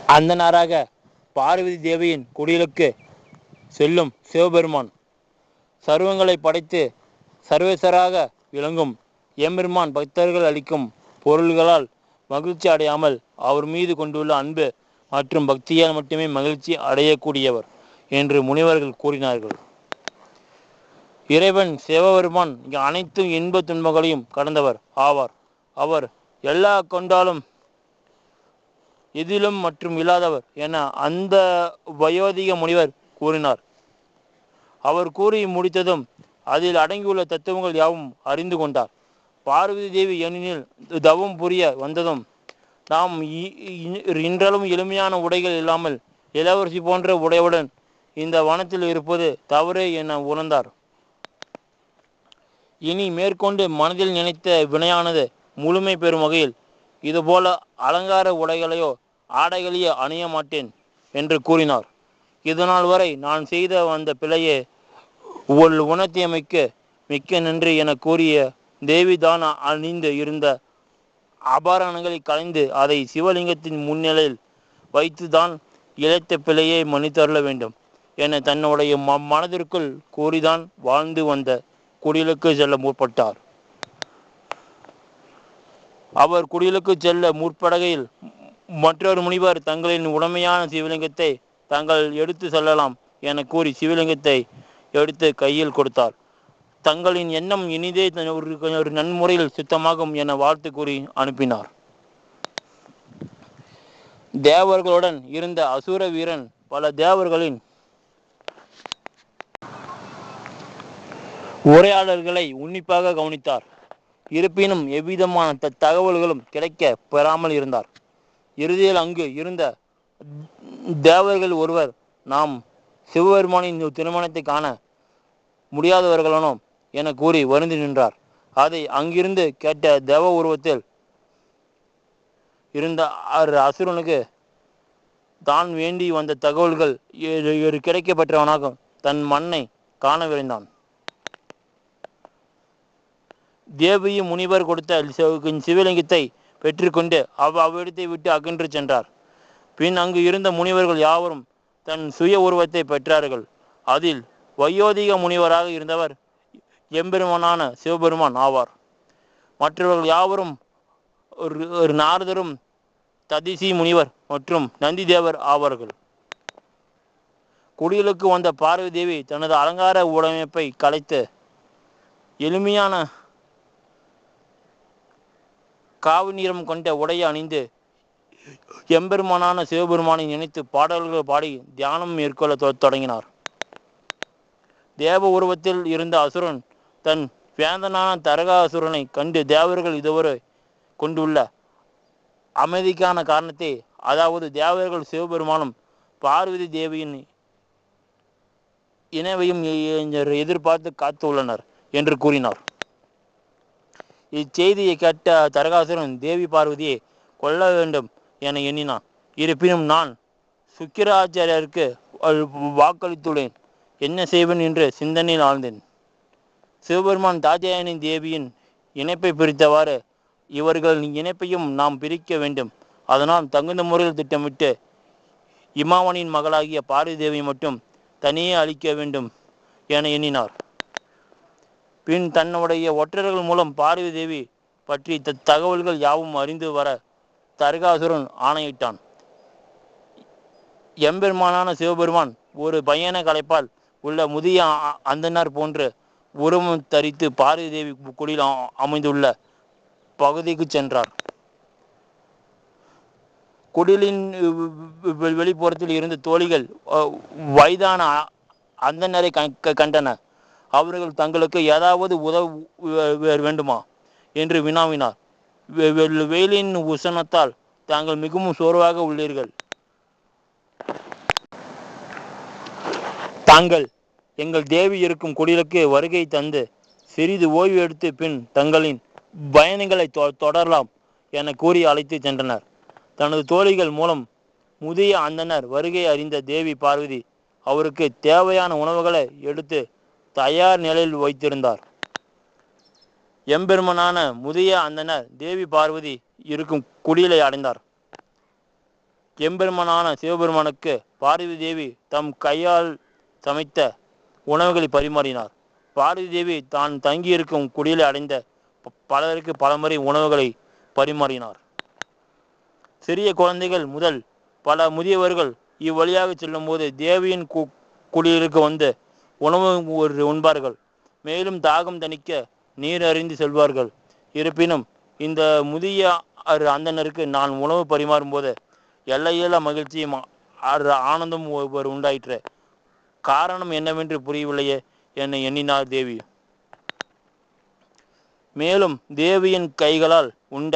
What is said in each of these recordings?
அந்தணராக பார்வதி தேவியின் குடிலுக்கு செல்லும் சிவபெருமான் சர்வங்களை படைத்து சர்வேசராக விளங்கும் எம்பெருமான் பக்தர்கள் அளிக்கும் பொருள்களால் மகிழ்ச்சி அடையாமல் அவர் மீது கொண்டுள்ள அன்பு மற்றும் பக்தியால் மட்டுமே மகிழ்ச்சி அடையக்கூடியவர் என்று முனிவர்கள் கூறினார்கள். இறைவன் சிவபெருமான் அனைத்து இன்ப துன்பங்களையும் கடந்தவர் ஆவார். அவர் எல்லா கொண்டாலும் எதிலும் மற்றும் இல்லாதவர் என அந்த வயோதிக முனிவர் கூறினார். அவர் கூறி முடித்ததும் அதில் அடங்கியுள்ள தத்துவங்கள் யாவும் அறிந்து கொண்டார். பார்வதி தேவி ஏனெனில் தவம் புரிய வந்ததும் நாம் இன்றளவும் எளிமையான உடைகள் இல்லாமல் இளவரசி போன்ற உடையுடன் இந்த வனத்தில் இருப்பது தவறு என உணர்ந்தார். இனி மேற்கொண்டு மனதில் நினைத்த வினையானது முழுமை பெறும் வகையில் இதுபோல அலங்கார உடைகளையோ ஆடைகளையோ அணிய மாட்டேன் என்று கூறினார். இதனால் வரை நான் செய்த வந்த பிழையே உணர்த்தியமைக்கு மிக்க நன்றி என கூறிய தேவி தான் அணிந்து இருந்த ஆபரணங்களை கலைந்து அதை சிவலிங்கத்தின் முன்னிலையில் வைத்து தான் இழைத்த பிழையை மன்னித்தருள வேண்டும் என தன்னுடைய மனதிற்குள் கூறிதான் வாழ்ந்து வந்த குடிலுக்கு செல்ல முற்பட்டார். அவர் குடிலுக்கு செல்ல முற்படுகையில் மற்றொரு முனிவர் தங்களின் உடமையான சிவலிங்கத்தை தாங்கள் எடுத்து செல்லலாம் என கூறி சிவலிங்கத்தை எடுத்து கையில் கொடுத்தார். தங்களின் எண்ணம் இனிதே ஒரு நன்முறையில் சுத்தமாகும் என வாழ்த்து கூறி அனுப்பினார். தேவர்களுடன் இருந்த அசுர வீரன் பல தேவர்களின் உரையாடல்களை உன்னிப்பாக கவனித்தார். இருப்பினும் எவ்விதமான தகவல்களும் கிடைக்க பெறாமல் இருந்தார். இறுதியில் அங்கு இருந்த தேவர்கள் ஒருவர் நாம் சிவபெருமானின் திருமணத்தை காண முடியாதவர்களானோ என கூறி வருந்தி நின்றார். அதை அங்கிருந்து கேட்ட தேவ உருவத்தில் இருந்த அசுரனுக்கு தான் வேண்டி வந்த தகவல்கள் கிடைக்கப்பெற்றவனாக தன் மண்ணை காண விரைந்தான். தேவியும் முனிவர் கொடுத்த சிவலிங்கத்தை பெற்றுக்கொண்டு அவ்விடத்தை விட்டு அகன்று சென்றார். பின் அங்கு இருந்த முனிவர்கள் யாவரும் தன் சுய உருவத்தை பெற்றார்கள். அதில் வயோதிக முனிவராக இருந்தவர் எம்பெருமானான சிவபெருமான் ஆவார். மற்றவர்கள் யாவரும் ஒரு நாரதரும் ததிசி முனிவர் மற்றும் நந்தி தேவர் ஆவார்கள். குடிலுக்கு வந்த பார்வதி தேவி தனது அலங்கார உடைமைப்பை கலைத்து எளிமையான காவி நிறம் கொண்ட உடையை அணிந்து எம்பெருமானான சிவபெருமானை நினைத்து பாடல்கள் பாடி தியானம் மேற்கொள்ள தொடங்கினார். தேவ உருவத்தில் இருந்த அசுரன் தன் வேந்தனான தரகாசுரனை கண்டு தேவர்கள் இதுவரை கொண்டுள்ள அமைதிக்கான காரணத்தை, அதாவது தேவர்கள் சிவபெருமானும் பார்வதி தேவியின் இணைவையும் எதிர்பார்த்து காத்து உள்ளனர் என்று கூறினார். இச்செய்தியை கேட்ட தரகாசுரன் தேவி பார்வதியை கொல்ல வேண்டும் என எண்ணினான். இருப்பினும் நான் சுக்கிராச்சாரியருக்கு வாக்களித்துள்ளேன், என்ன செய்வேன் என்று சிந்தனையில் ஆழ்ந்தேன். சிவபெருமான் தாத்யாயனி தேவியின் இணைப்பை பிரித்தவாறு இவர்கள் இணைப்பையும் நாம் பிரிக்க வேண்டும். அதனால் தகுந்த முறையில் திட்டமிட்டு இமாவனின் மகளாகிய பார்வதி தேவியை மட்டும் தனியே அழிக்க வேண்டும் என எண்ணினார். பின் தன்னுடைய ஒற்றர்கள் மூலம் பார்வதி தேவி பற்றி தகவல்கள் யாவும் அறிந்து வர தரகாசுரன் ஆணையிட்டான். எம்பெருமானான சிவபெருமான் ஒரு பயண கலைப்பால் உள்ள முதிய அந்தனர் போன்று உருவம் தரித்து பார்வதி தேவி குடியில் அமைந்துள்ள பகுதிக்கு சென்றார். குடிலின் வெளிப்புறத்தில் இருந்த தோழிகள் வயதான அந்தனரை கண்டனர். அவர்கள் தங்களுக்கு ஏதாவது உதவ வேண்டுமா என்று வினாவினார். வெயிலின் உஷ்ணத்தால் தாங்கள் மிகவும் சோர்வாக உள்ளீர்கள். தாங்கள் எங்கள் தேவி இருக்கும் குடிலுக்கு வருகை தந்து சிறிது ஓய்வு எடுத்து பின் தங்களின் பயணங்களை தொடரலாம் என கூறி அழைத்து சென்றனர். தனது தோழிகள் மூலம் முதிய அந்தனர் வருகை அறிந்த தேவி பார்வதி அவருக்கு தேவையான உணவுகளை எடுத்து தயார் நிலையில் வைத்திருந்தார். எம்பெருமனான முதிய அந்தனர் தேவி பார்வதி இருக்கும் குடிலை அடைந்தார். எம்பெருமானான சிவபெருமானுக்கு பார்வதி தேவி தம் கையால் சமைத்த உணவுகளை பரிமாறினார். பார்வதி தேவி தான் தங்கியிருக்கும் குடியில் அடைந்த பலருக்கு பலமுறை உணவுகளை பரிமாறினார். சிறிய குழந்தைகள் முதல் பல முதியவர்கள் இவ்வழியாக செல்லும் போது தேவியின் குடியிற்கு வந்து உணவு உண்பார்கள். மேலும் தாகம் தணிக்க நீர் அறிந்து செல்வார்கள். இருப்பினும் இந்த முதிய அந்தனருக்கு நான் உணவு பரிமாறும் போது எல்லையில்லா மகிழ்ச்சியும் ஆனந்தம் உண்டாயிற்று. காரணம் என்னவென்று புரியவில்லையே என்னை எண்ணினார் தேவி. மேலும் தேவியின் கைகளால் உண்ட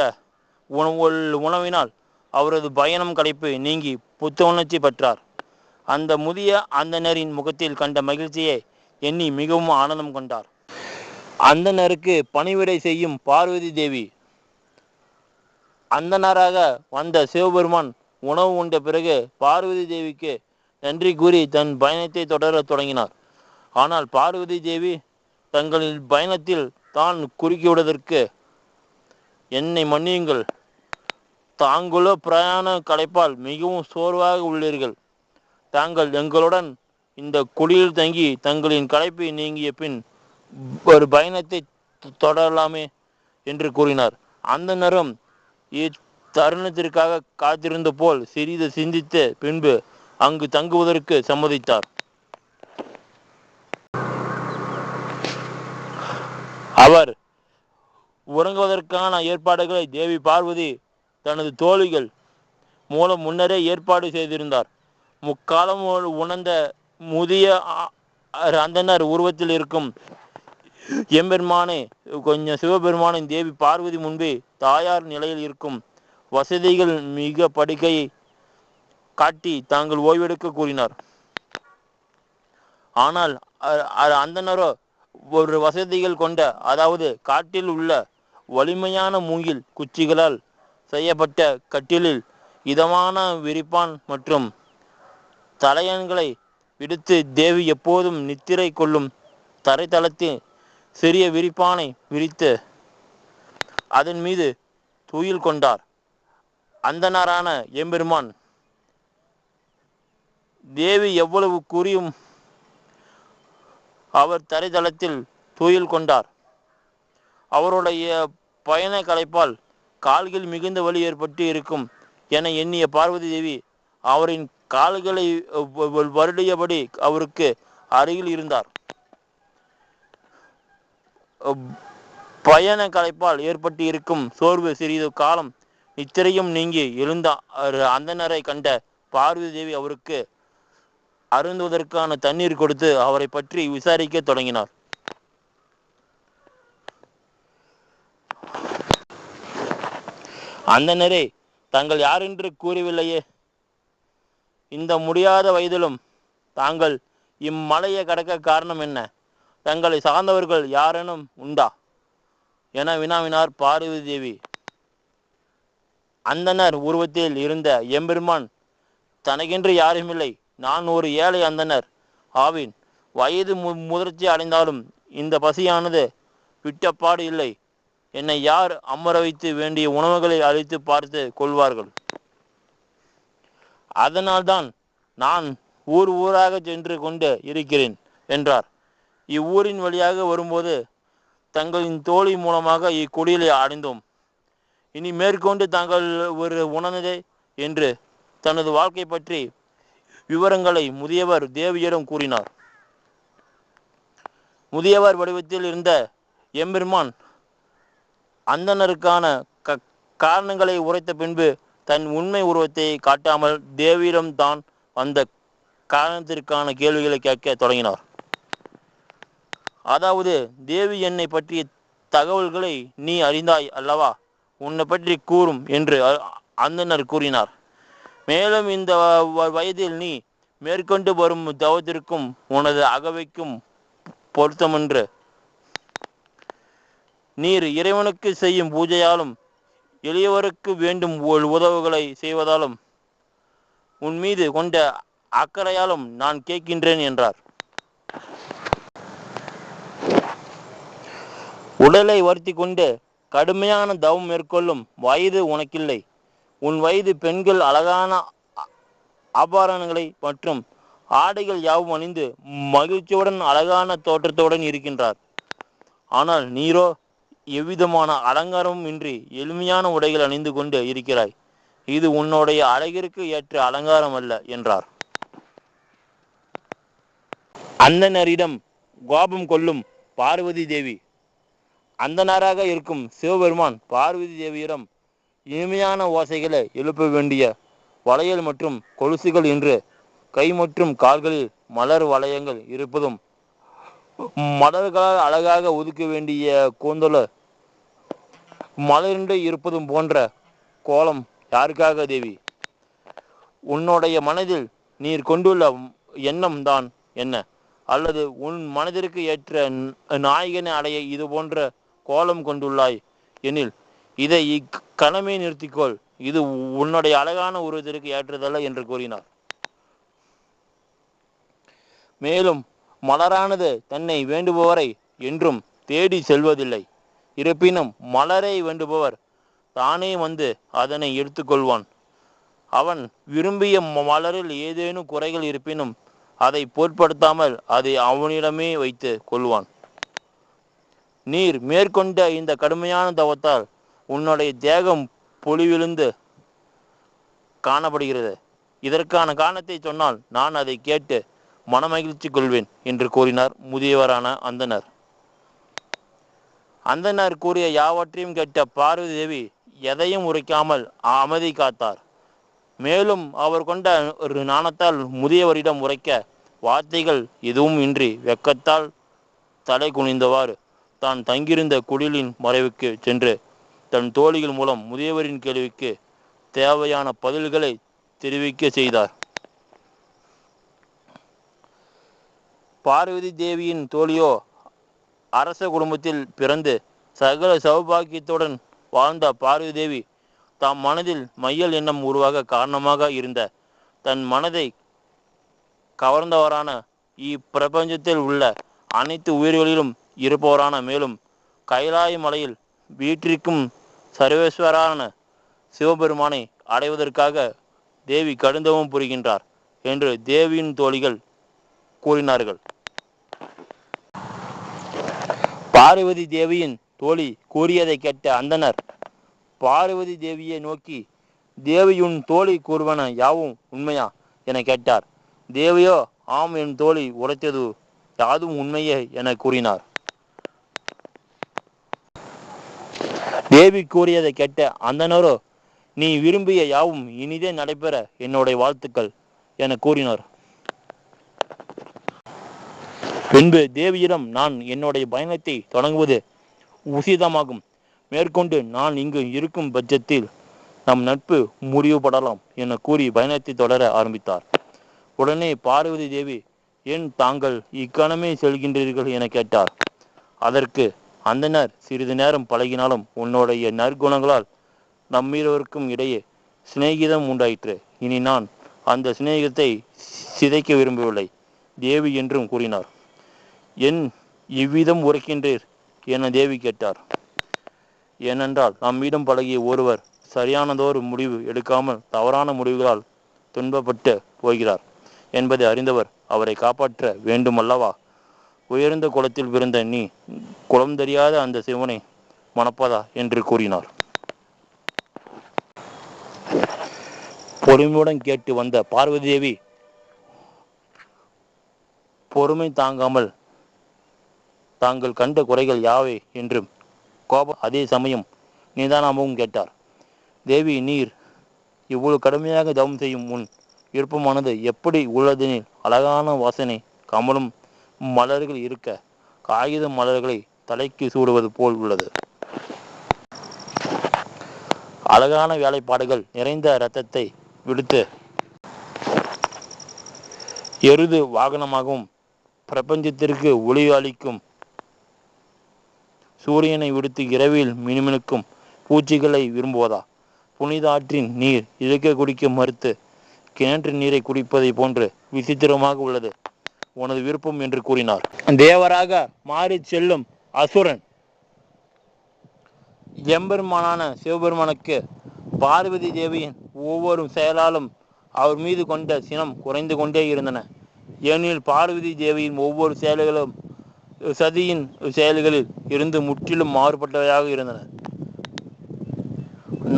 உணவினால் அவரது பயணம் களைப்பு நீங்கி புத்துணர்ச்சி பெற்றார். அந்த முதிய அந்தனரின் முகத்தில் கண்ட மகிழ்ச்சியை எண்ணி மிகவும் ஆனந்தம் கொண்டார். அந்தனருக்கு பணிவிடை செய்யும் பார்வதி தேவி அந்தனராக வந்த சிவபெருமான் உணவு உண்ட பிறகு பார்வதி தேவிக்கு நன்றி கூறி தன் பயணத்தை தொடர தொடங்கினார். ஆனால் பார்வதி தேவி தங்களின் பயணத்தில் தான் குறுக்கிவிடுவதற்கு, என்னை மன்னியுங்கள், தாங்களோ பிரயாண களைப்பால் மிகவும் சோர்வாக உள்ளீர்கள். தாங்கள் எங்களுடன் இந்த குடியில் தங்கி தங்களின் களைப்பை நீங்கிய பின் ஒரு பயணத்தை தொடரலாமே என்று கூறினார். அந்த நேரம் இத்தருணத்திற்காக காத்திருந்த போல் சிறிது சிந்தித்து பின்பு அங்கு தங்குவதற்கு சம்மதித்தார். அவர் உறங்குவதற்கான ஏற்பாடுகளை தேவி பார்வதி தனது தோழிகள் மூலம் முன்னரே ஏற்பாடு செய்திருந்தார். முக்காலம் உணர்ந்த முதிய அந்தனர் உருவத்தில் இருக்கும் எம்பெருமானே கொஞ்சம் சிவபெருமானின் தேவி பார்வதி முன்பே தாயார் நிலையில் இருக்கும் வசதிகள் மிக படுக்கையை காட்டி தாங்கள் ஓய்வெடுக்க கூறினார். ஆனால் அந்தனரோ ஒரு வசதிகள் கொண்ட, அதாவது காட்டில் உள்ள வலிமையான மூங்கில் குச்சிகளால் செய்யப்பட்ட கட்டிலில் இதமான விரிப்பான் மற்றும் தலையன்களை விடுத்து தேவி எப்போதும் நித்திரை கொள்ளும் தரைத்தளத்தில் சிறிய விரிப்பானை விரித்து அதன் மீது துயில் கொண்டார். அந்தனரான எம்பெருமான் தேவி எவ்வளவு கூறியும் அவர் தரைதளத்தில் துயில் கொண்டார். அவருடைய பயண களைப்பால் கால்கள் மிகுந்த வலி ஏற்பட்டு இருக்கும் என எண்ணிய பார்வதி தேவி அவரின் கால்களை வருடியபடி அவருக்கு அருகில் இருந்தார். பயண களைப்பால் ஏற்பட்டு இருக்கும் சோர்வு சிறிது காலம் நித்திரையும் நீங்கி எழுந்த அந்தனரை கண்ட பார்வதி தேவி அவருக்கு அருந்துவதற்கான தண்ணீர் கொடுத்து அவரை பற்றி விசாரிக்க தொடங்கினார். அந்தனரே, தாங்கள் யாரென்று கூறவில்லையே. இந்த முடியாத வயதிலும் தாங்கள் இம்மலையை கடக்க காரணம் என்ன? தங்களை சார்ந்தவர்கள் யாரேனும் உண்டா என வினாவினார் பார்வதி தேவி. அந்தனர் உருவத்தில் இருந்த எம்பெருமான், தனக்கென்று யாருமில்லை, நான் ஒரு ஏழை அந்தனர் ஆவின். வயது முதிர்ச்சி அடைந்தாலும் இந்த பசியானது விட்டப்பாடு இல்லை. என்னை யார் அமர வைத்து வேண்டிய உணவுகளை அளித்து பார்த்து கொள்வார்கள். அதனால்தான் நான் ஊராக சென்று கொண்டு இருக்கிறேன் என்றார். இவ்வூரின் வழியாக வரும்போது தங்களின் தோழி மூலமாக இக்குடியிலே அடைந்தோம். இனி மேற்கொண்டு தாங்கள் ஒரு உணர்ந்ததே என்று தனது வாழ்க்கை பற்றி விவரங்களை முதியவர் தேவியிடம் கூறினார். முதியவர் வடிவத்தில் இருந்த எம்பெருமான் அந்தனருக்கான காரணங்களை உரைத்த பின்பு தன் உண்மை உருவத்தை காட்டாமல் தேவியிடம் தான் வந்த காரணத்திற்கான கேள்விகளை கேட்க தொடங்கினார். அதாவது, தேவி என்னை பற்றிய தகவல்களை நீ அறிந்தாய் அல்லவா, உன்னை பற்றி கூறும் என்று அந்தனர் கூறினார். மேலும் இந்த வயதில் நீ மேற்கொண்டு வரும் தவத்திற்கும் உனது அகவைக்கும் பொருத்தமென்று நீர் இறைவனுக்கு செய்யும் பூஜையாலும் எளியவருக்கு வேண்டும் உதவுகளை செய்வதாலும் உன் மீது கொண்ட அக்கறையாலும் நான் கேட்கின்றேன் என்றார். உடலை வருத்தி கொண்டு கடுமையான தவம் மேற்கொள்ளும் வயது உனக்கில்லை. உன் வயது பெண்கள் அழகான ஆபரணங்களை மற்றும் ஆடைகள் யாவும் அணிந்து மகிழ்ச்சியுடன் அழகான தோற்றத்துடன் இருக்கின்றார். ஆனால் நீரோ எவ்விதமான அலங்காரமும் இன்றி எளிமையான உடைகள் அணிந்து கொண்டு இருக்கிறாய். இது உன்னுடைய அழகிற்கு ஏற்ற அலங்காரம் அல்ல என்றார். அந்தனரிடம் கோபம் கொள்ளும் பார்வதி தேவி. அந்தனராக இருக்கும் சிவபெருமான் பார்வதி தேவியிடம் இனிமையான ஓசைகளை எழுப்ப வேண்டிய வளையல் மற்றும் கொலுசுகள் என்று கை மற்றும் கால்களில் மலர் வளையங்கள் இருப்பதும் மலர்களால் அழகாக ஒதுக்க வேண்டிய கூந்தல மலரின்றி இருப்பதும் போன்ற கோலம் யாருக்காக தேவி? உன்னுடைய மனதில் நீர் கொண்டுள்ள எண்ணம் தான் என்ன? அல்லது உன் மனதிற்கு ஏற்ற நாயகனை அடைய இது போன்ற கோலம் கொண்டுள்ளாய் எனில் இதை இக்கணமே நிறுத்திக்கொள். இது உன்னுடைய அழகான உருவத்திற்கு ஏற்றதல்ல என்று கூறினார். மேலும் மலரானது தன்னை வேண்டுபவரை என்றும் தேடி செல்வதில்லை. இருப்பினும் மலரை வேண்டுபவர் தானே வந்து அதனை எடுத்துக்கொள்வான். அவன் விரும்பிய மலரில் ஏதேனும் குறைகள் இருப்பினும் அதை பொருட்படுத்தாமல் அதை அவனிடமே வைத்து கொள்வான். நீர் மேற்கொண்ட இந்த கடுமையான தவத்தால் உன்னுடைய தேகம் பொலிவிழுந்து காணப்படுகிறது. இதற்கான காரணத்தை சொன்னால் நான் அதை கேட்டு மனமகிழ்ச்சி கொள்வேன் என்று கூறினார் முதியவரான அந்தனர். அந்தனர் கூறிய யாவற்றையும் கேட்ட பார்வதி தேவி எதையும் உரைக்காமல் அமைதி காத்தார். மேலும் அவர் கொண்ட ஒரு நாணத்தால் முதியவரிடம் உரைக்க வார்த்தைகள் எதுவும் இன்றி வெக்கத்தால் தலை குனிந்தவாறு தான் தங்கியிருந்த குடிலின் மறைவுக்கு சென்று தன் தோழிகள் மூலம் முதியவரின் கேள்விக்கு தேவையான பதில்களை தெரிவிக்க செய்தார். பார்வதி தேவியின் தோழியோ அரச குடும்பத்தில் பிறந்து சகல சௌபாகியத்துடன் வாழ்ந்த பார்வதி தேவி தாம் மனதில் மையல் எண்ணம் உருவாக காரணமாக இருந்த தன் மனதை கவர்ந்தவரான இப்பிரபஞ்சத்தில் உள்ள அனைத்து உயிர்களிலும் இருப்பவரான மேலும் கைலாய மலையில் வீற்றிருக்கும் சர்வேஸ்வரான சிவபெருமானை அடைவதற்காக தேவி கடுந்தவம் புரிகின்றார் என்று தேவியின் தோழிகள் கூறினார்கள். பார்வதி தேவியின் தோழி கூறியதை கேட்ட அந்தனர் பார்வதி தேவியை நோக்கி, தேவியுன் தோழி கூறுவன யாவும் உண்மையா என கேட்டார். தேவியோ ஆம், என் தோழி உரைத்தது யாதும் உண்மையே என கூறினார். தேவி கூறியதை கேட்ட அந்தனரோ, நீ விரும்பிய யாவும் இனிதே நடைபெற என்னுடைய வாழ்த்துக்கள் என கூறினார். பின்பு தேவியிடம், நான் என்னுடைய பயணத்தை தொடங்குவது உசிதமாகும். மேற்கொண்டு நான் இங்கு இருக்கும் பட்சத்தில் நம் நட்பு முறிவுபடலாம் என கூறி பயணத்தை தொடர ஆரம்பித்தார். உடனே பார்வதி தேவி, ஏன் தாங்கள் இக்கணமே செல்கின்றீர்கள் என கேட்டார். அதற்கு அந்தனர், சிறிது நேரம் பழகினாலும் உன்னுடைய நற்குணங்களால் நம்மிருவருக்கும் இடையே சிநேகிதம் உண்டாயிற்று. இனி நான் அந்த சிநேகிதத்தை சிதைக்க விரும்பவில்லை தேவி என்றும் கூறினார். என் இவ்விதம் உரைக்கின்றீர் என தேவி கேட்டார். ஏனென்றால் நம்மிடம் பழகிய ஒருவர் சரியானதோர் முடிவு எடுக்காமல் தவறான முடிவுகளால் துன்பப்பட்டு போகிறார் என்பதை அறிந்தவர் அவரை காப்பாற்ற வேண்டுமல்லவா? உயர்ந்த குலத்தில் பிறந்த நீ குலம் தெரியாத அந்த சிவனை மணப்பதா என்று கூறினார். பொறுமையுடன் கேட்டு வந்த பார்வதி தேவி பொறுமை தாங்காமல், தாங்கள் கண்ட குறைகள் யாவை என்றும் கோபம் அதே சமயம் நிதானமாகவும் கேட்டார். தேவி, நீர் இவ்வளவு கடுமையாக தவம் செய்யும் முன் விருப்பமானது எப்படி உள்ளதெனில் அழகான வாசனை கமலும் மலர்கள் இருக்க காகித மலர்களை தலைக்கு சூடுவது போல் உள்ளது. அழகான வேலைப்பாடுகள் நிறைந்த இரத்தத்தை விடுத்து எருது வாகனமாகவும் பிரபஞ்சத்திற்கு ஒளி அளிக்கும் சூரியனை விடுத்து இரவில் மினுமினுக்கும் பூச்சிகளை விரும்புவதா? புனித ஆற்றின் நீர் இழுக்க குடிக்க மறுத்து கிணற்று நீரை குடிப்பதை போன்று விசித்திரமாக உள்ளது உனது விருப்பம் என்று கூறினார். தேவராக மாறி செல்லும் அசுரன் எம்பெருமானான சிவபெருமானுக்கு பார்வதி தேவியின் ஒவ்வொரு செயலாலும் அவர் மீது கொண்ட சினம் குறைந்து கொண்டே இருந்தன. ஏனெனில் பார்வதி தேவியின் ஒவ்வொரு செயல்களும் சதியின் செயல்களில் இருந்து முற்றிலும் மாறுபட்டவையாக இருந்தன.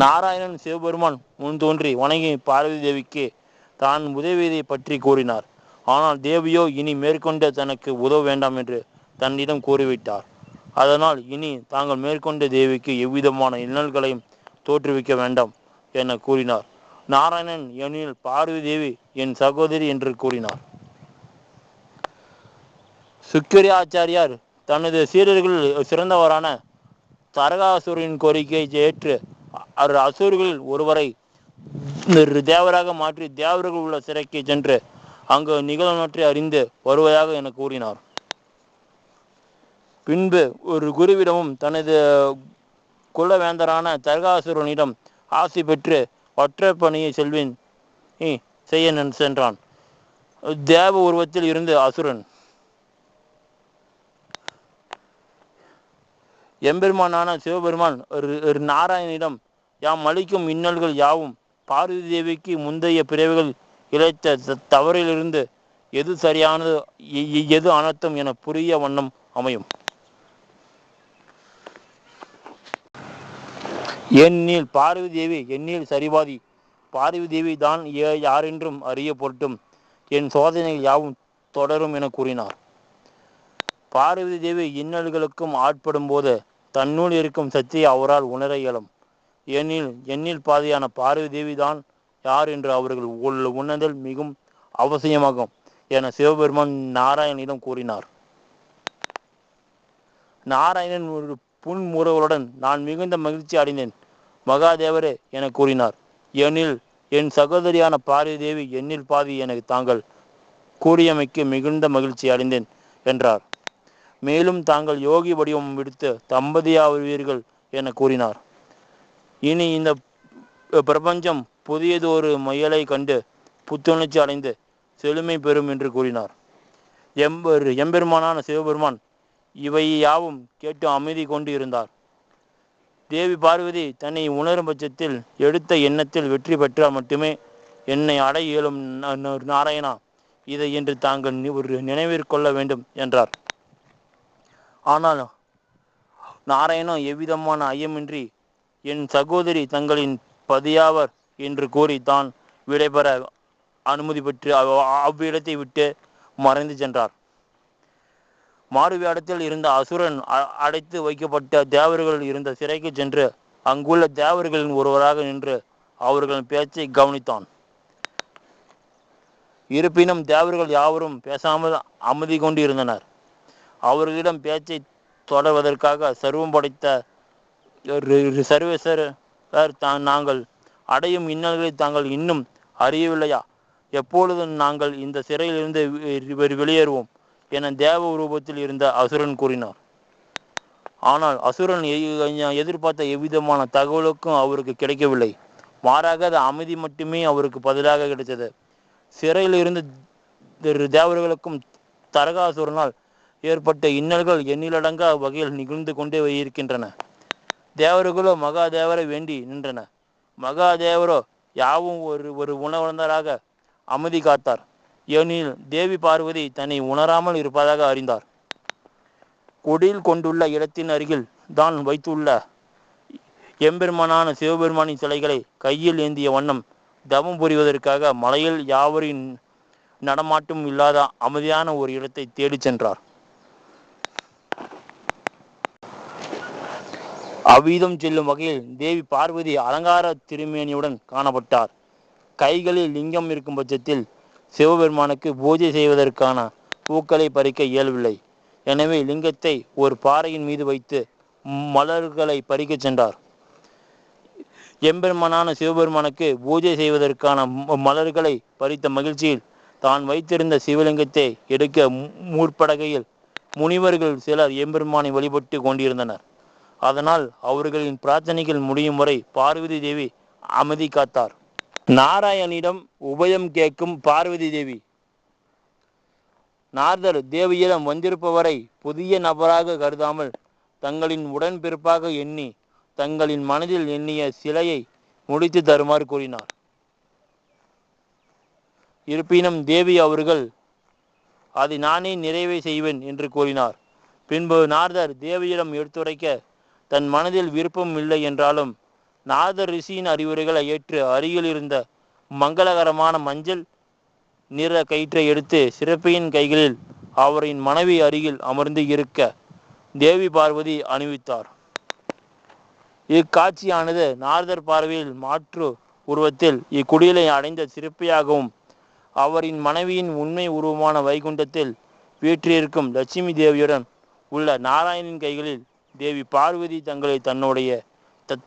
நாராயணன் சிவபெருமான் முன் தோன்றி வணங்கி பார்வதி தேவிக்கு தான் உதவியதை பற்றி கூறினார். ஆனால் தேவியோ இனி மேற்கொண்டு தனக்கு உதவ வேண்டாம் என்று தன்னிடம் கூறிவிட்டார். அதனால் இனி தாங்கள் மேற்கொண்ட தேவிக்கு எவ்விதமான இன்னல்களையும் தோற்றுவிக்க வேண்டாம் என கூறினார். நாராயணன் எனில் பார்வதி தேவி என் சகோதரி என்று கூறினார். சுக்கிராச்சாரியார் தனது சீடர்களில் சிறந்தவரான தரகாசுரின் கோரிக்கையை ஏற்று அசுரர்களில் ஒருவரை தேவராக மாற்றி தேவர்கள் உள்ள சிறைக்கு சென்று அங்கு நிகழ்வற்றை அறிந்து வருவதாக என கூறினார். பின்பு ஒரு குருவிடமும் தனது குலவேந்தரான தரகாசுரனிடம் ஆசி பெற்று ஒற்றை பணியை செல்வின் செய்ய சென்றான். தேவ உருவத்தில் இருந்து அசுரன் எம்பெருமானான சிவபெருமான் நாராயணிடம் யாம் அளிக்கும் இன்னல்கள் யாவும் பார்வதி தேவிக்கு முந்தைய பிறவிகள் இழைத்த தவறிலிருந்து எது சரியானது எது அனர்த்தம் என புரிய வண்ணம் அமையும். ஏனெனில் பார்வதி தேவி என்னில் சரிபாதி. பார்வதி தேவி தான் யாரென்றும் அறிய பொருட்டும் என் சோதனைகள் யாவும் தொடரும் என கூறினார். பார்வதி தேவி இன்னல்களுக்கும் ஆட்படும் போது தன்னுள் இருக்கும் சக்தியை அவரால் உணர இயலும். எண்ணில் பாதியான பார்வதி தேவி தான் யார் என்று அவர்கள் உணர்தல் மிகவும் அவசியமாகும் என சிவபெருமான் நாராயணனிடம் கூறினார். நாராயணன் ஒரு புன்முறுவலுடன் நான் மிகுந்த மகிழ்ச்சி அடைந்தேன் மகாதேவரே என கூறினார். எனில் என் சகோதரியான பார்வதி தேவி எண்ணில் பாதி என தாங்கள் கூறியமைக்கு மிகுந்த மகிழ்ச்சி அடைந்தேன் என்றார். மேலும் தாங்கள் யோகி வடிவம் விடுத்து தம்பதியாவீர்கள் என கூறினார். இனி இந்த பிரபஞ்சம் புதியதொரு முயலை கண்டு புத்துணர்ச்சி அடைந்து செழுமை பெறும் என்று கூறினார். எம்பெருமானான சிவபெருமான் இவை யாவும் கேட்டு அமைதி கொண்டு இருந்தார். தேவி பார்வதி தன்னை உணரும் பட்சத்தில் எடுத்த எண்ணத்தில் வெற்றி பெற்றால் மட்டுமே என்னை அடைய இயலும் நாராயணா, இதை என்று தாங்கள் ஒரு நினைவிற்கொள்ள வேண்டும் என்றார். ஆனால் நாராயணா எவ்விதமான ஐயமின்றி என் சகோதரி தங்களின் பதியாவர் என்று கூறி தான் விடைபெற அனுமதி பெற்று அவ்விடத்தை விட்டு மறைந்து சென்றார். மாறுவேடத்தில் இருந்த அசுரன் அடைத்து வைக்கப்பட்ட தேவர்கள் இருந்த சிறைக்கு சென்று அங்குள்ள தேவர்களின் ஒருவராக நின்று அவர்களின் பேச்சை கவனித்தான். இருப்பினும் தேவர்கள் யாவரும் பேசாமல் அமைதி கொண்டு இருந்தனர். அவர்களிடம் பேச்சை தொடர்வதற்காக சர்வம் படைத்த சர்வேஸ்வரர் நாங்கள் அடையும் இன்னல்களை தாங்கள் இன்னும் அறியவில்லையா? எப்பொழுதும் நாங்கள் இந்த சிறையிலிருந்து வெளியேறுவோம் என தேவ ரூபத்தில் இருந்த அசுரன் கூறினார். ஆனால் அசுரன் எதிர்பார்த்த எவ்விதமான தகவலுக்கும் அவருக்கு கிடைக்கவில்லை. மாறாக அது அமைதி மட்டுமே அவருக்கு பதிலாக கிடைத்தது. சிறையில் இருந்து தேவர்களுக்கும் தரகாசுரனால் ஏற்பட்ட இன்னல்கள் எண்ணிலடங்கா வகையில் நிகழ்ந்து கொண்டே இருக்கின்றன. தேவர்களோ மகாதேவரை வேண்டி நின்றன. மகாதேவரோ யாவும் ஒரு உணர்ந்தராக அமைதி காத்தார். ஏனெனில் தேவி பார்வதி தன்னை உணராமல் இருப்பதாக அறிந்தார். குடில் கொண்டுள்ள இடத்தின் அருகில் தான் வைத்துள்ள எம்பெருமானான சிவபெருமானின் சிலைகளை கையில் ஏந்திய வண்ணம் தவம் புரிவதற்காக மலையில் யாவரின் நடமாட்டம் இல்லாத அமைதியான ஒரு இடத்தை தேடி சென்றார். அவ்விதம் செல்லும் வகையில் தேவி பார்வதி அலங்கார திருமேனியுடன் காணப்பட்டார். கைகளில் லிங்கம் இருக்கும் பட்சத்தில் சிவபெருமானுக்கு பூஜை செய்வதற்கான பூக்களை பறிக்க இயலவில்லை. எனவே லிங்கத்தை ஒரு பாறையின் மீது வைத்து மலர்களை பறிக்க சென்றார். எம்பெருமானான சிவபெருமானுக்கு பூஜை செய்வதற்கான மலர்களை பறித்த மகிழ்ச்சியில் தான் வைத்திருந்த சிவலிங்கத்தை எடுக்க முற்படுகையில் முனிவர்கள் சிலர் எம்பெருமானை வழிபட்டு கொண்டிருந்தனர். அதனால் அவர்களின் பிரார்த்தனைகள் முடியும் வரை பார்வதி தேவி அமைதி காத்தார். நாராயணிடம் உபயம் கேட்கும் பார்வதி தேவி. நாரதர் தேவியிடம் வந்திருப்பவரை புதிய நபராக கருதாமல் தங்களின் உடன்பிறப்பாக எண்ணி தங்களின் மனதில் எண்ணிய சிலையை முடித்து தருமாறு கூறினார். இருப்பினும் தேவி அவர்கள் அதை நானே நிறைவே செய்வேன் என்று கூறினார். பின்பு நாரதர் தேவியிடம் எடுத்துரைக்க தன் மனதில் விருப்பம் இல்லை என்றாலும் நாரதர் ரிஷியின் அறிவுரைகளை ஏற்று அருகில் இருந்த மங்களகரமான மஞ்சள் நிற கயிற்றை எடுத்து சிறப்பியின் கைகளில் அவரின் மனைவி அருகில் அமர்ந்து இருக்க தேவி பார்வதி அணிவித்தார். இக்காட்சியானது நாரதர் பார்வையில் மாற்று உருவத்தில் இக்குடிலை அடைந்த சிற்பியாகவும் அவரின் மனைவியின் உண்மை உருவமான வைகுண்டத்தில் வீற்றிருக்கும் லட்சுமி தேவியுடன் உள்ள நாராயணின் கைகளில் தேவி பார்வதி தங்களை தன்னுடைய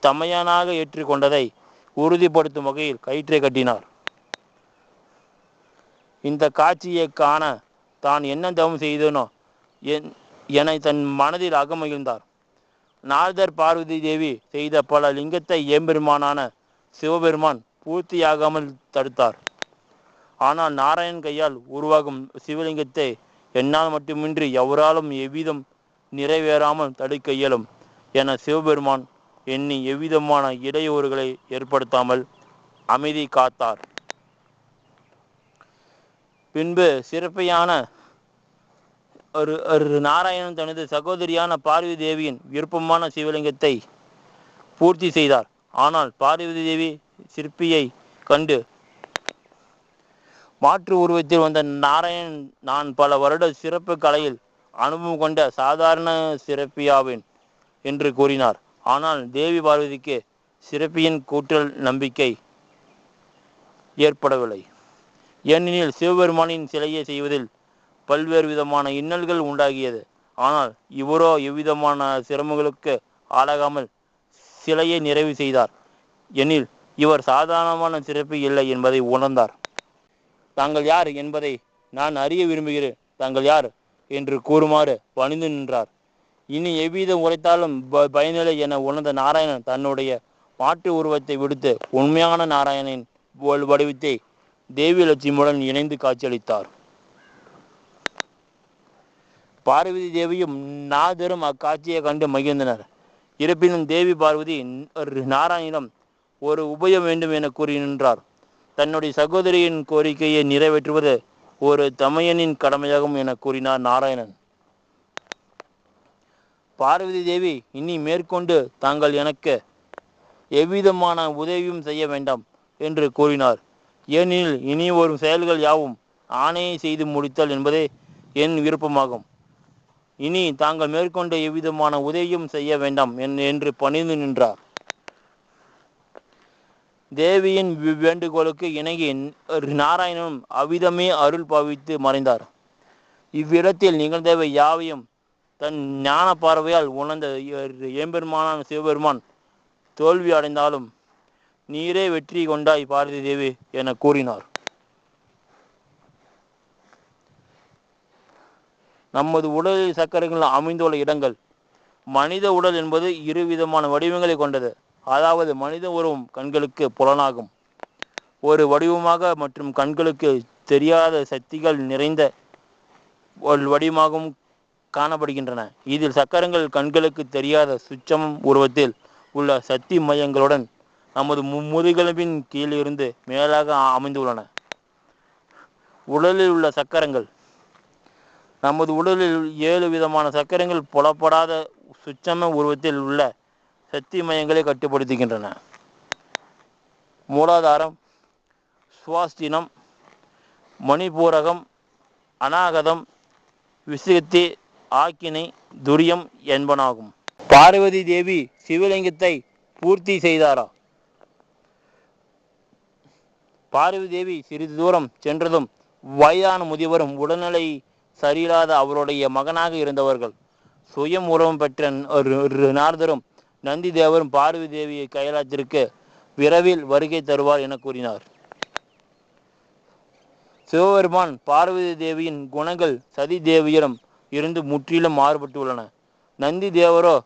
தமையனாக ஏற்றுக்கொண்டதை உறுதிப்படுத்தும் வகையில் கயிற்றை கட்டினார். இந்த காட்சியை காண தான் என்ன தவம் செய்தனோ என தன் மனதில் அகமகிழ்ந்தார். நாரதர் பார்வதி தேவி செய்த பல லிங்கத்தை ஏம்பெருமானான சிவபெருமான் பூர்த்தியாகாமல் தடுத்தார். ஆனால் நாராயணன் கையால் உருவாகும் சிவலிங்கத்தை என்னால் மட்டுமின்றி எவராலும் எவ்விதம் நிறைவேறாமல் தடுக்க இயலும் என சிவபெருமான் எண்ணி எவ்விதமான இடையூறுகளை ஏற்படுத்தாமல் அமைதி காத்தார். பின்பு சிறப்பையான ஒரு நாராயணன் தனது சகோதரியான பார்வதி தேவியின் விருப்பமான சிவலிங்கத்தை பூர்த்தி செய்தார். ஆனால் பார்வதி தேவி சிற்பியை கண்டு மாற்று உருவத்தில் வந்த நாராயணன், நான் பல வருட சிறப்பு கலையில் அனுபவம் கொண்ட சாதாரண சிறப்பியாவேன் என்று கூறினார். ஆனால் தேவி பார்வதிக்கு சிறப்பியின் கூற்றல் நம்பிக்கை ஏற்படவில்லை. ஏனெனில் சிவபெருமானின் சிலையை செய்வதில் பல்வேறு விதமான இன்னல்கள் உண்டாகியது. ஆனால் இவரோ எவ்விதமான சிரமங்களுக்கு ஆளாகாமல் சிலையை நிறைவு செய்தார். எனில் இவர் சாதாரணமான சிறப்பு இல்லை என்பதை உணர்ந்தார். தாங்கள் யார் என்பதை நான் அறிய விரும்புகிறேன், தாங்கள் யார் என்று கூறுமாறு பணிந்து நின்றார். இனி எவ்விதம் உரைத்தாலும் பயனில்லை என உணர்ந்த நாராயணன் தன்னுடைய மாற்று உருவத்தை விடுத்து உண்மையான நாராயணனின் வடிவத்தை தேவி லட்சுமியுடன் இணைந்து காட்சியளித்தார். பார்வதி தேவியும் நாதரும் அக்காட்சியை கண்டு மகிழ்ந்தனர். இருப்பினும் தேவி பார்வதி நாராயணிடம் ஒரு உபயம் வேண்டும் என கூறி நின்றார். தன்னுடைய சகோதரியின் கோரிக்கையை நிறைவேற்றுவது ஒரு தமையனின் கடமையாகும் என கூறினார் நாராயணன். பார்வதி தேவி, இனி மேற்கொண்டு தாங்கள் எனக்கு எவ்விதமான உதவியும் செய்ய வேண்டாம் என்று கூறினார். ஏனெனில் இனி வரும் செயல்கள் யாவும் ஆணையை செய்து முடித்தல் என்பதே என் விருப்பமாகும். இனி தாங்கள் மேற்கொண்டு எவ்விதமான உதவியும் செய்ய வேண்டாம் என்று பணிந்து நின்றார். தேவியின் வேண்டுகோளுக்கு இணங்கி நாராயணனும் அவ்விதமே அருள் பாவித்து மறைந்தார். இவ்விடத்தில் நிகழ்ந்தவை யாவையும் தன் ஞான பார்வையால் உணர்ந்த ஏம்பெருமானான சிவபெருமான் தோல்வி அடைந்தாலும் நீரே வெற்றி கொண்டாய் பார்வதி தேவி என கூறினார். நமது உடலில் சக்கரங்கள் அமைந்துள்ள இடங்கள். மனித உடல் என்பது இரு விதமான வடிவங்களை கொண்டது. அதாவது மனித உருவம் கண்களுக்கு புலனாகும் ஒரு வடிவமாக மற்றும் கண்களுக்கு தெரியாத சக்திகள் நிறைந்த ஒரு வடிவமாகவும் காணப்படுகின்றன. இதில் சக்கரங்கள் கண்களுக்கு தெரியாத சுச்சம் உருவத்தில் உள்ள சக்தி மையங்களுடன் நமது முதுகெலும்பின் கீழிருந்து மேலாக அமைந்துள்ளன. உடலில் உள்ள சக்கரங்கள். நமது உடலில் 7 விதமான சக்கரங்கள் புலப்படாத சுச்சம உருவத்தில் உள்ள சக்தி மையங்களை கட்டுப்படுத்துகின்றன. மூலாதாரம், சுவாஸ்தினம், மணிபூரகம், அநாகதம், விசுகத்தி, ஆக்கினை, துரியம் என்பனாகும். பார்வதி தேவி சிவலிங்கத்தை பூர்த்தி செய்தாரா? பார்வதி தேவி சிறிது தூரம் சென்றதும் வயதான முதியவரும் உடல்நிலை சரியில்லாத அவருடைய மகனாக இருந்தவர்கள் சுயம் உறவும் பெற்ற நாரதரும் நந்தி தேவரும் பார்வதி தேவியை கைலாயத்திற்கு விரைவில் வருகை தருவார் என கூறினார். சிவபெருமான் பார்வதி தேவியின் குணங்கள் சதி தேவியிடம் இருந்து முற்றிலும் மாறுபட்டுள்ளன. நந்தி தேவரோ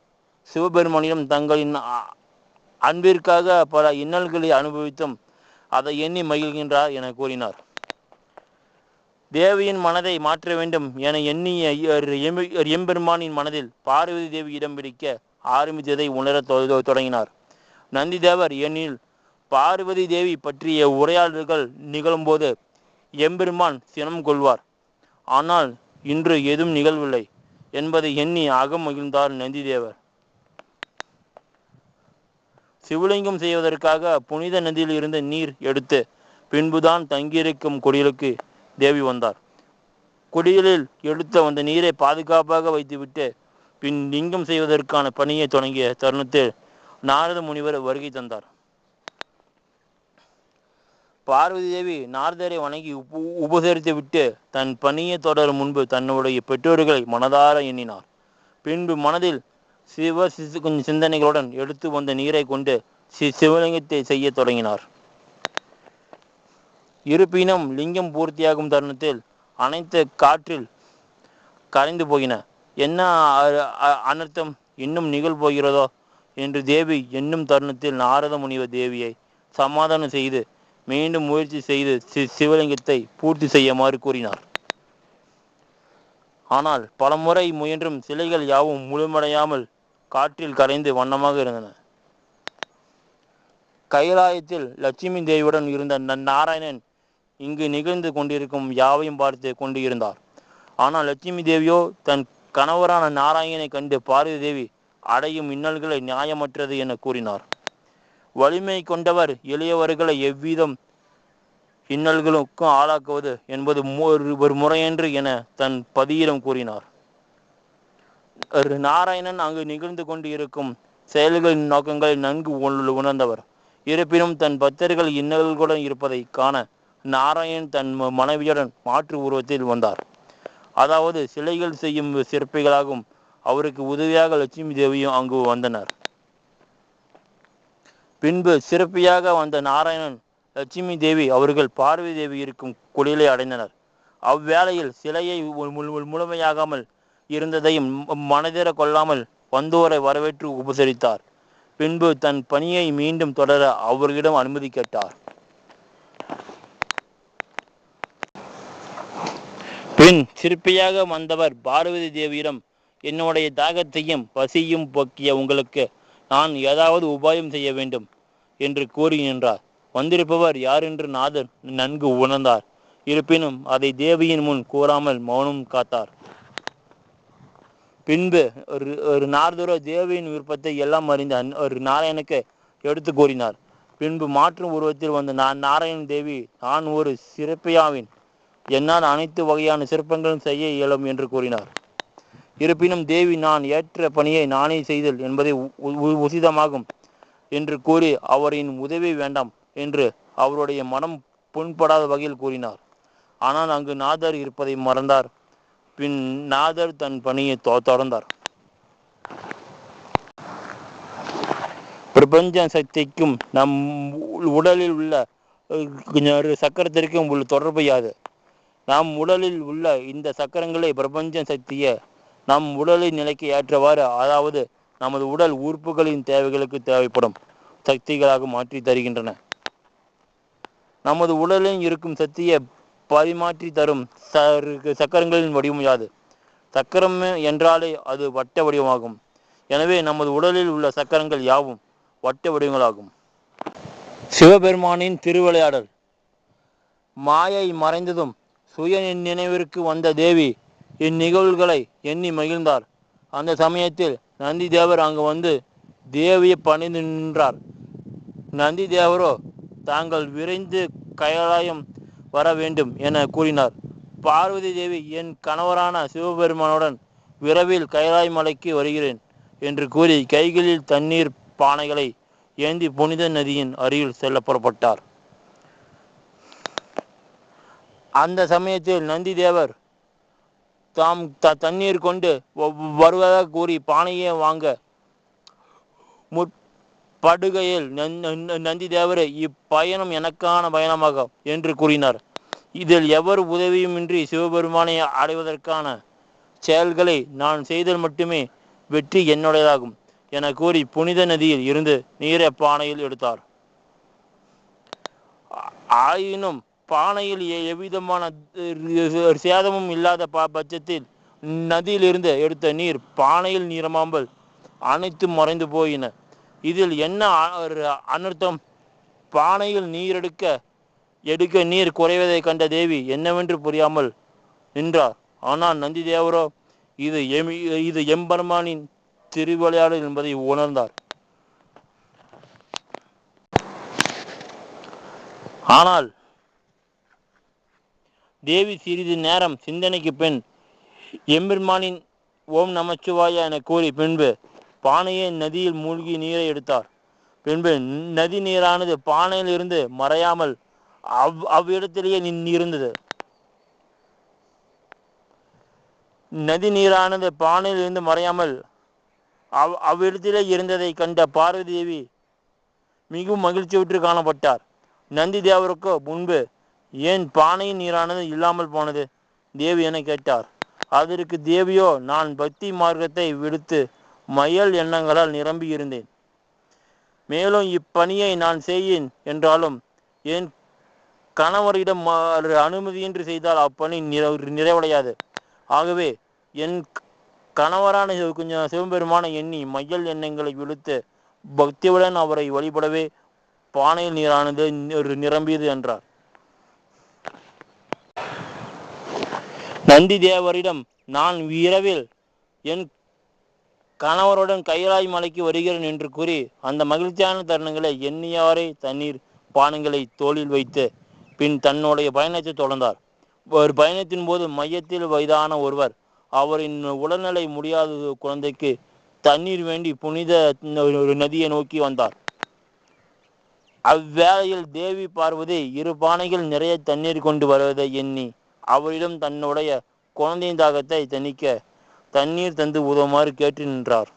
சிவபெருமானிடம் தங்களின் அன்பிற்காக பல இன்னல்களை அனுபவித்தும் அதை எண்ணி மகிழ்கின்றார் என கூறினார். தேவியின் மனதை மாற்ற வேண்டும் என எண்ணிய எம்பெருமானின் மனதில் பார்வதி தேவி இடம் பிடிக்க ஆரம்பித்ததை உணர தொடங்கினார். நந்தி தேவர், ஏனெனில் பார்வதி தேவி பற்றிய உரையாடல்கள் நிகழும்போது எம்பெருமான் சினம் கொள்வார். ஆனால் இன்று எதுவும் நிகழ்வில்லை என்பதை எண்ணி அகம் மகிழ்ந்தார் நந்திதேவர். சிவலிங்கம் செய்வதற்காக புனித நதியில் இருந்த நீர் எடுத்து பின்புதான் தங்கியிருக்கும் குடிலுக்கு தேவி வந்தார். குடிலில் எடுத்த வந்த நீரை பாதுகாப்பாக வைத்துவிட்டு பின் லிங்கம் செய்வதற்கான பணியை தொடங்கிய தருணத்தில் நாரத முனிவர் வருகை தந்தார். பார்வதி தேவி நாரதரை வணங்கி உபசரித்து விட்டு தன் பணியை தொடரும் முன்பு தன்னுடைய பெற்றோர்களை மனதார எண்ணினார். பின்பு மனதில் சிவ சிந்தனைகளுடன் எடுத்து வந்த நீரை கொண்டு சிவலிங்கத்தை செய்ய தொடங்கினார். இருப்பினும் லிங்கம் பூர்த்தியாகும் தருணத்தில் அனைத்து காற்றில் கரைந்து போயின. என்ன அனர்த்தம் இன்னும் நிகழ்போகிறதோ என்று தேவி என்னும் தருணத்தில் நாரத முனிவர் தேவியை சமாதானம் செய்து மீண்டும் முயற்சி செய்து சிவலிங்கத்தை பூர்த்தி செய்யுமாறு கூறினார். ஆனால் பல முறை முயன்றும் சிலைகள் யாவும் முழுமடையாமல் காற்றில் கரைந்து வண்ணமாக இருந்தன. கைலாயத்தில் லட்சுமி தேவியுடன் இருந்த நாராயணன் இங்கு நிகழ்ந்து கொண்டிருக்கும் யாவையும் பார்த்து கொண்டு இருந்தார். ஆனால் லட்சுமி தேவியோ தன் கணவரான நாராயணனை கண்டு பார்வதி தேவி அடையும் இன்னல்களை நியாயமற்றது என கூறினார். வலிமை கொண்டவர் எளியவர்களை எவ்விதம் இன்னல்களுக்கும் ஆளாக்குவது என்பது ஒரு முறையன்று என தன் பதியிடம் கூறினார். நாராயணன் அங்கு நிகழ்ந்து கொண்டு இருக்கும் செயல்களின் நோக்கங்களை நன்கு உணர்ந்தவர். இருப்பினும் தன் பக்தர்கள் இன்னல்களுடன் இருப்பதை காண நாராயணன் தன் மனைவியுடன் மாற்று உருவத்தில் வந்தார். அதாவது சிலைகள் செய்யும் சிற்பிகளாகவும் அவருக்கு உதவியாக லட்சுமி தேவியும் அங்கு வந்தனர். பின்பு சிறப்பியாக வந்த நாராயணன் லட்சுமி தேவி அவர்கள் பார்வதி தேவி இருக்கும் குடிலை அடைந்தனர். அவ்வேளையில் சிலையை முழுமையாகாமல் இருந்ததையும் மனதிற கொள்ளாமல் வந்தோரை வரவேற்று உபசரித்தார். பின்பு தன் பணியை மீண்டும் தொடர அவர்களிடம் அனுமதி கேட்டார். பின் சிற்பியாக வந்தவர் பார்வதி தேவியிடம், என்னுடைய தாகத்தையும் பசியும் போக்கிய உங்களுக்கு நான் ஏதாவது உபாயம் செய்ய வேண்டும் என்று கூறி நின்றார். வந்திருப்பவர் யார் என்று நாதர் நன்கு உணர்ந்தார். இருப்பினும் அதை தேவியின் முன் கூறாமல் மௌனம் காத்தார். பின்பு ஒரு நாரதரோ தேவியின் விருப்பத்தை எல்லாம் அறிந்த ஒரு நாராயணனுக்கு எடுத்து கூறினார். பின்பு மாற்றும் உருவத்தில் வந்த நாராயண தேவி, நான் ஒரு சிற்பியாவின், என்னால் அனைத்து வகையான சிற்பங்களும் செய்ய இயலும் என்று கூறினார். இருப்பினும் தேவி, நான் ஏற்ற பணியை நானே செய்தல் என்பதை உசிதமாகும் என்று கூறி அவரின் உதவி வேண்டாம் என்று அவருடைய மனம் புண்படாத வகையில் கூறினார். ஆனால் அங்கு நாதர் இருப்பதை மறந்தார். பின் நாதர் தன் பணியை தொடர்ந்தார். பிரபஞ்ச சக்திக்கும் நம் உடலில் உள்ள சக்கரத்திற்கும் உள்ள தொடர்பு யாது? நம் உடலில் உள்ள இந்த சக்கரங்களை பிரபஞ்ச சக்தியை நம் உடலின் நிலைக்கு ஏற்றவாறு, அதாவது நமது உடல் உறுப்புகளின் தேவைகளுக்கு தேவைப்படும் சக்திகளாக மாற்றி தருகின்றன. நமது உடலில் இருக்கும் சக்தியை பரிமாற்றி தரும் சக்கரங்களின் வடிவம் யாது? சக்கரம் என்றாலே அது வட்ட வடிவமாகும். எனவே நமது உடலில் உள்ள சக்கரங்கள் யாவும் வட்ட வடிவங்களாகும். சிவபெருமானின் திருவிளையாடல். மாயை மறைந்ததும் சுய நினைவிற்கு வந்த தேவி இந்நிகழ்வுகளை எண்ணி மகிழ்ந்தார். அந்த சமயத்தில் நந்தி தேவர் அங்கு வந்து தேவியை பணிந்து நின்றார். நந்தி தேவரோ தாங்கள் விரைந்து கைலாயம் வர வேண்டும் என கூறினார். பார்வதி தேவி, என் கணவரான சிவபெருமானுடன் விரைவில் கைலாய மலைக்கு வருகிறேன் என்று கூறி கைகளில் தண்ணீர் பானைகளை ஏந்தி புனித நதியின் அருகில் செல்ல புறப்பட்டார். அந்த சமயத்தில் நந்தி தேவர் தாம் தண்ணீர் கொண்டு வருவதாக கூறி பானையை வாங்க முற்படுகையில் நந்தி தேவரை, இப்பயணம் எனக்கான பயணமாகும் என்று கூறினார். இதில் எவர் உதவியுமின்றி சிவபெருமானை அடைவதற்கான செயல்களை நான் செய்தல் மட்டுமே வெற்றி என்னுடையதாகும் என கூறி புனித நதியில் இருந்து நீரை பானையில் எடுத்தார். ஆயினும் பானையில் எவ்விதமான சேதமும் இல்லாத பட்சத்தில் நதியிலிருந்து எடுத்த நீர் பானையில் நீரமாம்பல் அனைத்தும் மறைந்து போயின. இதில் என்ன அனர்த்தம்? பானையில் நீரெடுக்க எடுக்க நீர் குறைவதை கண்ட தேவி என்னவென்று புரியாமல் நின்றார். ஆனால் நந்தி தேவரோ இது எம்பெருமானின் திருவிளையாடல் என்பதை உணர்ந்தார். ஆனால் தேவி சிறிது நேரம் சிந்தனைக்கு பின் எம்பெருமானின் ஓம் நமச்சிவாய என கூறி பின்பு பானையை நதியில் மூழ்கி நீரை எடுத்தார். பின்பு நதி நீரானது பானையில் இருந்து மறையாமல் அவ்விடத்திலேயே இருந்தது. நதி நீரானது பானையில் இருந்து மறையாமல் அவ்விடத்திலே இருந்ததை கண்ட பார்வதி தேவி மிகவும் மகிழ்ச்சியுற்று காணப்பட்டார். நந்தி தேவருக்கு முன்பு ஏன் பானையின் நீரானது இல்லாமல் போனது தேவி என கேட்டார். அதற்கு தேவியோ, நான் பக்தி மார்க்கத்தை விடுத்து மயல் எண்ணங்களால் நிரம்பி இருந்தேன். மேலும் இப்பணியை நான் செய்யேன் என்றாலும் என் கணவரிடம் அனுமதியின்றி செய்தால் அப்பணி நிறைவடையாது. ஆகவே என் கணவரான கொஞ்சம் சிவபெருமான எண்ணி மையல் எண்ணங்களை விடுத்து பக்தியுடன் அவரை வழிபடவே பானையில் நீரானது நிரம்பியது என்றார். நந்தி தேவரிடம், நான் இரவில் என் கணவருடன் கைலாய் மலைக்கு வருகிறேன் என்று கூறி அந்த மகிழ்ச்சியான தருணங்களை எண்ணியாரே தண்ணீர் பானங்களை தோளில் வைத்து பின் தன்னுடைய பயணத்தை தொடர்ந்தார். ஒரு பயணத்தின் போது மையத்தில் வயதான ஒருவர் அவரின் உடல்நிலை முடியாத குழந்தைக்கு தண்ணீர் வேண்டி புனித நதியை நோக்கி வந்தார். அவ்வேளையில் தேவி பார்வதி 2 பானைகள் நிறைய தண்ணீர் கொண்டு வருவதை எண்ணி அவரிடம் தன்னுடைய குழந்தையின் தாகத்தை தணிக்க தண்ணீர் தந்து உதவுமாறு கேட்டு நின்றார்.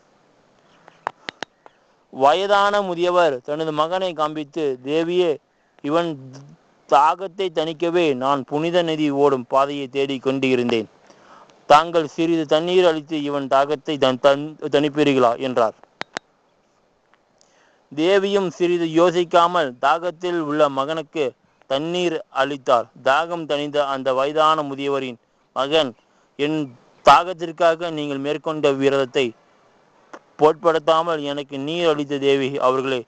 வயதான முதியவர் தனது மகனை காண்பித்து, தேவியே, இவன் தாகத்தை தணிக்கவே நான் புனித நதி ஓடும் பாதையை தேடிக் கொண்டு இருந்தேன். தாங்கள் சிறிது தண்ணீர் அளித்து இவன் தாகத்தை தணிப்பீர்களா என்றார். தேவியும் சிறிது யோசிக்காமல் தாகத்தில் உள்ள மகனுக்கு தண்ணீர் அளித்தார். தாகம் தணிந்த அந்த வயதான முதியவரின் மகன், என் தாகத்திற்காக நீங்கள் மேற்கொண்ட விரதத்தை பொருட்படுத்தாமல் எனக்கு நீர் அளித்த தேவி அவர்களே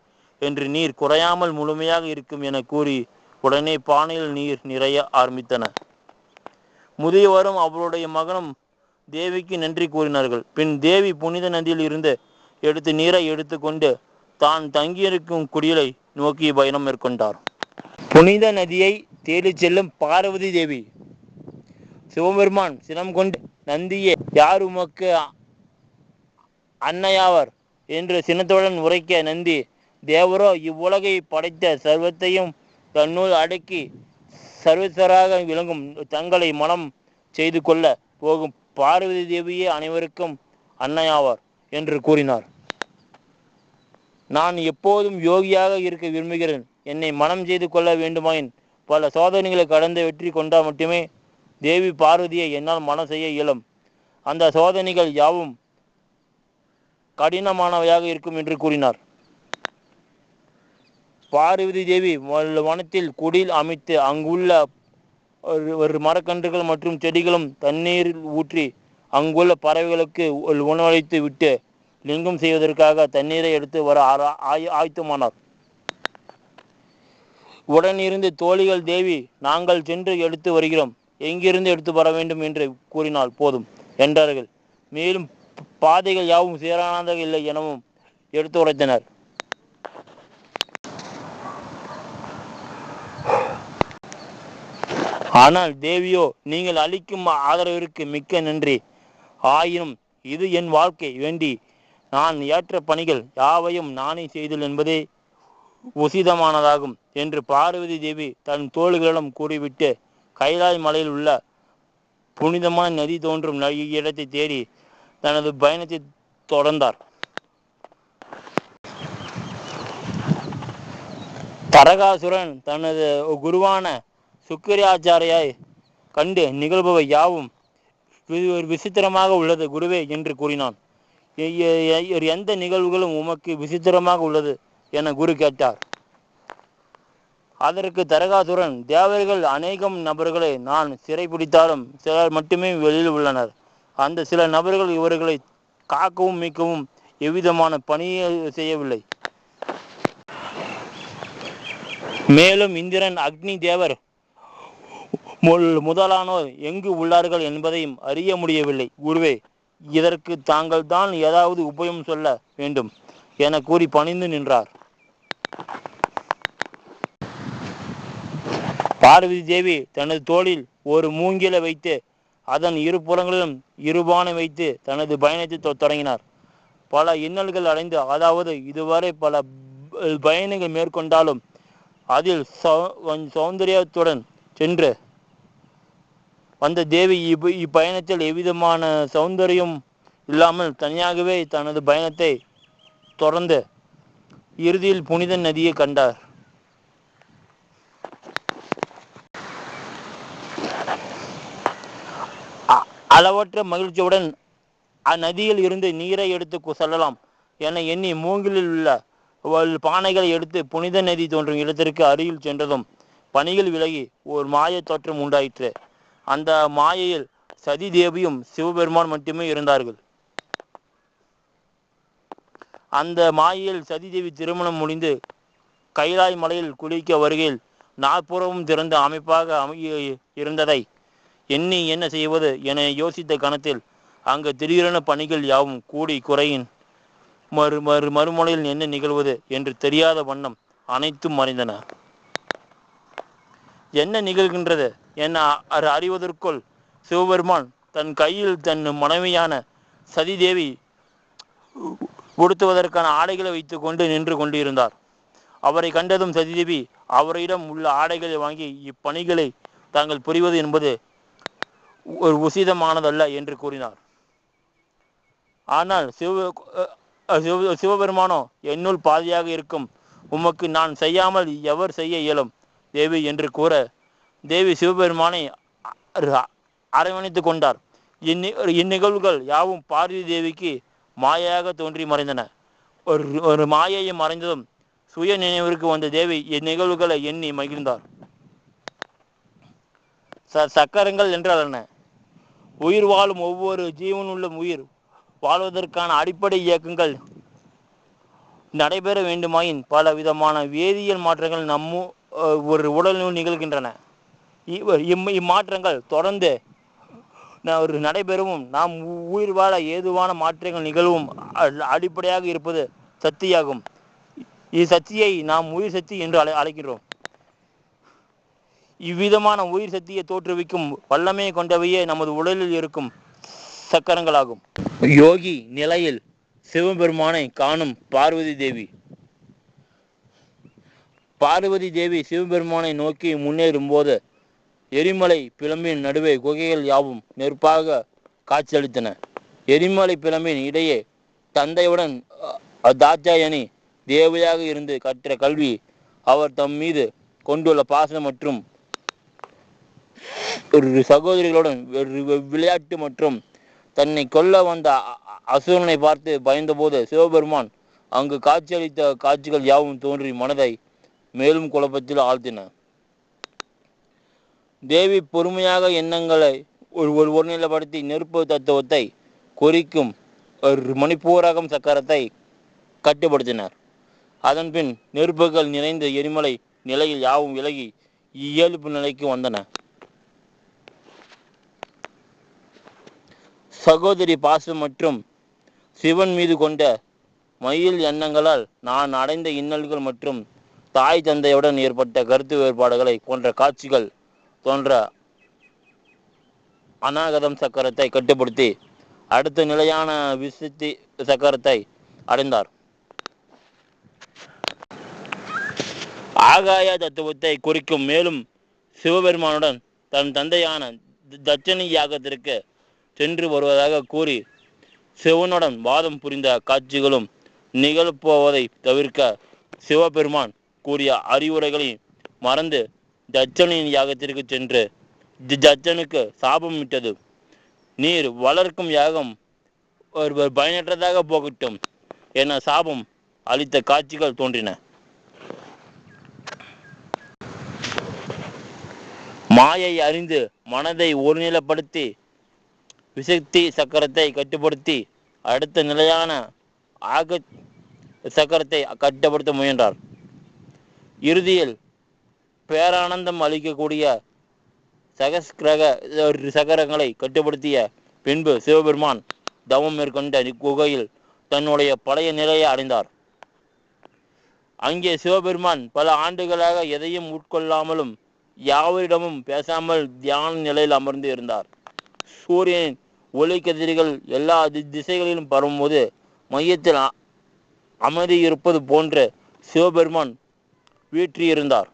என்று நீர் குறையாமல் முழுமையாக இருக்கும் என கூறி உடனே பானையில் நீர் நிறைய ஆரம்பித்தன. முதியவரும் அவருடைய மகனும் தேவிக்கு நன்றி கூறினார்கள். பின் தேவி புனித நதியில் இருந்து எடுத்து நீரை எடுத்துக்கொண்டு தான் தங்கியிருக்கும் குடிலை நோக்கி பயணம் மேற்கொண்டார். புனித நதியை தேடி செல்லும் பார்வதி தேவி. சிவபெருமான் சினம் கொண்டு, நந்தியே, யார் உமக்கு அன்னையாவர் என்று சினத்துடன் உரைக்க, நந்தி தேவரோ இவ்வுலகை படைத்த சர்வத்தையும் தன்னுள் அடக்கி சர்வசராக விளங்கும் தங்களை மனம் செய்து கொள்ள போகும் பார்வதி தேவியே அனைவருக்கும் அன்னையாவார் என்று கூறினார். நான் எப்போதும் யோகியாக இருக்க விரும்புகிறேன். என்னை மனம் செய்து கொள்ள வேண்டுமாயின் பல சோதனைகளை கடந்து வெற்றி கொண்டால் மட்டுமே தேவி பார்வதியை என்னால் மனம் செய்ய இயலும். அந்த சோதனைகள் யாவும் கடினமானவையாக இருக்கும் என்று கூறினார். பார்வதி தேவி வனத்தில் குடில் அமைத்து அங்குள்ள ஒரு மரக்கன்றுகள் மற்றும் செடிகளும் தண்ணீரில் ஊற்றி அங்குள்ள பறவைகளுக்கு உணவளித்து விட்டு லிங்கம் செய்வதற்காக தண்ணீரை எடுத்து வர ஆயத்தமானார். உடனிருந்து தோழிகள், தேவி, நாங்கள் சென்று எடுத்து வருகிறோம், எங்கிருந்து எடுத்து வர வேண்டும் என்று கூறினால் போதும் என்றார்கள். மேலும் பாதைகள் யாவும் சீரானதாக இல்லை எனவும் எடுத்து உரைத்தனர். ஆனால் தேவியோ, நீங்கள் அளிக்கும் ஆதரவிற்கு மிக்க நன்றி. ஆயினும் இது என் வாழ்க்கை வேண்டி நான் ஏற்ற பணிகள் யாவையும் நானே செய்தல் என்பதே உசிதமானதாகும் என்று பார்வதி தேவி தன் தோள்களிடம் கூறிவிட்டு கைலாய் மலையில் உள்ள புனிதமான நதி தோன்றும் இடத்தை தேடி தனது பயணத்தை தொடர்ந்தார். தரகாசுரன் தனது குருவான சுக்கிராச்சாரியை கண்டு நிகழ்பவை யாவும் விசித்திரமாக உள்ளது குருவே என்று கூறினான். எந்த நிகழ்வுகளும் உமக்கு விசித்திரமாக உள்ளது என குரு கேட்டார். அதற்கு தரகாசுரன், தேவர்கள் அநேகம் நபர்களை நான் சிறைப்பிடித்தாலும் சிலர் மட்டுமே வெளியில் உள்ளனர். அந்த சில நபர்கள் இவர்களை காக்கவும் மீட்கவும் எவ்விதமான பணியை செய்யவில்லை. மேலும் இந்திரன், அக்னி தேவர் முதலானோர் எங்கு உள்ளார்கள் என்பதையும் அறிய முடியவில்லை. குருவே, இதற்கு தாங்கள் தான் ஏதாவது உபயம் சொல்ல வேண்டும் என கூறி பணிந்து நின்றார். பார்வதி தேவி தனது தோளில் ஒரு மூங்கிலை வைத்து அதன் இரு புறங்களிலும் இருபானை வைத்து தனது பயணத்தை தொடங்கினார். பல இன்னல்கள் அடைந்து, அதாவது இதுவரை பல பயணங்கள் மேற்கொண்டாலும் அதில் சௌந்தரியத்துடன் சென்று வந்த தேவி இப்பயணத்தில் எவ்விதமான சௌந்தரியம் இல்லாமல் தனியாகவே தனது பயணத்தை தொடர்ந்து இறுதியில் புனித நதியை கண்டார். அளவற்ற மகிழ்ச்சியுடன் அந்நதியில் இருந்து நீரை எடுத்து செல்லலாம் என எண்ணி மூங்கிலில் உள்ள பானைகளை எடுத்து புனித நதி தோன்றும் இடத்திற்கு அருகில் சென்றதும் பனிகள் விலகி ஒரு மாய தோற்றம் உண்டாயிற்று. அந்த மாயையில் சதி தேவியும் சிவபெருமான் மட்டுமே இருந்தார்கள். அந்த மாயையில் சதி தேவி திருமணம் முடிந்து கைலாய் மலையில் குளிக்க வருகையில் நாற்புறமும் திறந்த அமைப்பாக இருந்ததை எண்ணி என்ன செய்வது என யோசித்த கணத்தில் அங்கு திடீரென பணிகள் யாவும் கூடி குறையின் மறுமுனையில் என்ன நிகழ்வது என்று தெரியாத வண்ணம் அனைத்தும் மறைந்தன. என்ன நிகழ்கின்றது என அறிவதற்குள் சிவபெருமான் தன் கையில் தன் மனைவியான சதிதேவி உடுத்துவதற்கான ஆடைகளை வைத்துக் கொண்டு நின்று கொண்டிருந்தார். அவரை கண்டதும் சதிதேவி அவரிடம் உள்ள ஆடைகளை வாங்கி இப்பணிகளை தாங்கள் புரிவது என்பது ஒரு உசிதமானதல்ல என்று கூறினார். ஆனால் சிவபெருமானோ, என்னுள் பாதியாக இருக்கும் உமக்கு நான் செய்யாமல் எவர் செய்ய இயலும் தேவி என்று கூற, தேவி சிவபெருமானை அரவணைத்து கொண்டார். இந்நிகழ்வுகள் யாவும் பார்வதி தேவிக்கு மாயாக தோன்றி மறைந்தன. ஒரு மாயையை மறைந்ததும் சுய நினைவிற்கு வந்த தேவி இந்நிகழ்வுகளை எண்ணி மகிழ்ந்தார். சக்கரங்கள் என்றால் என்ன? உயிர் வாழும் ஒவ்வொரு ஜீவனுள்ள உயிர் வாழ்வதற்கான அடிப்படை இயக்கங்கள் நடைபெற வேண்டுமாயின் பல விதமான வேதியியல் மாற்றங்கள் ஒரு உடலில் நிகழ்கின்றன. இம்மாற்றங்கள் தொடர்ந்து நடைபெறவும் நாம் உயிர் வாழ ஏதுவான மாற்றங்கள் நிகழ்வும் அடிப்படையாக இருப்பது சக்தியாகும். இச்சக்தியை நாம் உயிர் சக்தி என்று அழைக்கிறோம். இவ்விதமான உயிர் சக்தியை தோற்றுவிக்கும் வல்லமையை கொண்டவையே நமது உடலில் இருக்கும் சக்கரங்களாகும். யோகி நிலையில் சிவபெருமானை காணும் பார்வதி தேவி. பார்வதி தேவி சிவபெருமானை நோக்கி முன்னேறும் போது எரிமலை பிளம்பின் நடுவே குகைகள் யாவும் நெருப்பாக காட்சியளித்தன. எரிமலை பிளம்பின் இடையே தந்தையுடன் தாட்சாயணி தேவையாக இருந்து கற்ற கல்வி, அவர் தம் மீது கொண்டுள்ள பாசனம் மற்றும் சகோதரிகளுடன் விளையாட்டு மற்றும் தன்னை கொல்ல வந்த அசுரனை பார்த்து பயந்தபோது சிவபெருமான் அங்கு காட்சியளித்த காட்சிகள் யாவும் தோன்றி மனதை மேலும் குழப்பத்தில் ஆழ்த்தின. தேவி பொறுமையாக எண்ணங்களை ஒருநிலைப்படுத்தி நெருப்பு தத்துவத்தை குறிக்கும் ஒரு மணிப்பூரகம் சக்கரத்தை கட்டுப்படுத்தினார். அதன்பின் நெருப்புகள் நிறைந்த எரிமலை நிலையில் யாவும் விலகி இயல்பு நிலைக்கு வந்தன. சகோதரி பாசம் மற்றும் சிவன் மீது கொண்ட மயில் எண்ணங்களால் நான் அடைந்த இன்னல்கள் மற்றும் தாய் தந்தையுடன் ஏற்பட்ட கருத்து வேறுபாடுகளை போன்ற காட்சிகள் தோன்ற அநாகதம் சக்கரத்தை கட்டுப்படுத்தி அடுத்த நிலையான விசுத்தி சக்கரத்தை அடைந்தார். ஆகாய தத்துவத்தை குறிக்கும் மேலும் சிவபெருமானுடன் தன் தந்தையான தட்சணி யாகத்திற்கு சென்று வருவதாக கூறி சிவனுடன் வாதம் புரிந்த காட்சிகளும் நிகழப்போவதை தவிர்க்க சிவபெருமான் கூறிய அறிவுரைகளை மறந்து தட்சணியின் யாகத்திற்கு சென்று தட்சனுக்கு சாபம் விட்டது. நீர் வளர்க்கும் யாகம் ஒரு பயனற்றதாக போகட்டும் என சாபம் அளித்த காட்சிகள் தோன்றின. மாயை அறிந்து மனதை ஒருநிலைப்படுத்தி விசக்தி சக்கரத்தை கட்டுப்படுத்தி அடுத்த நிலையான ஆக சக்கரத்தை கட்டுப்படுத்த முயன்றார். இறுதியில் பேரானந்தம் அளிக்கக்கூடிய சகஸ்கிரக சகரங்களை கட்டுப்படுத்திய பின்பு சிவபெருமான் தவம் மேற்கொண்ட குகையில் தன்னுடைய பழைய நிலையை அடைந்தார். அங்கே சிவபெருமான் பல ஆண்டுகளாக எதையும் உட்கொள்ளாமலும் யாவரிடமும் பேசாமல் தியான நிலையில் அமர்ந்து இருந்தார். சூரியனின் ஒளி கதிர்கள் எல்லா திசைகளிலும் பரவும்போது மையத்தில் அமைதி இருப்பது போன்ற சிவபெருமான் வீற்றிருந்தார்.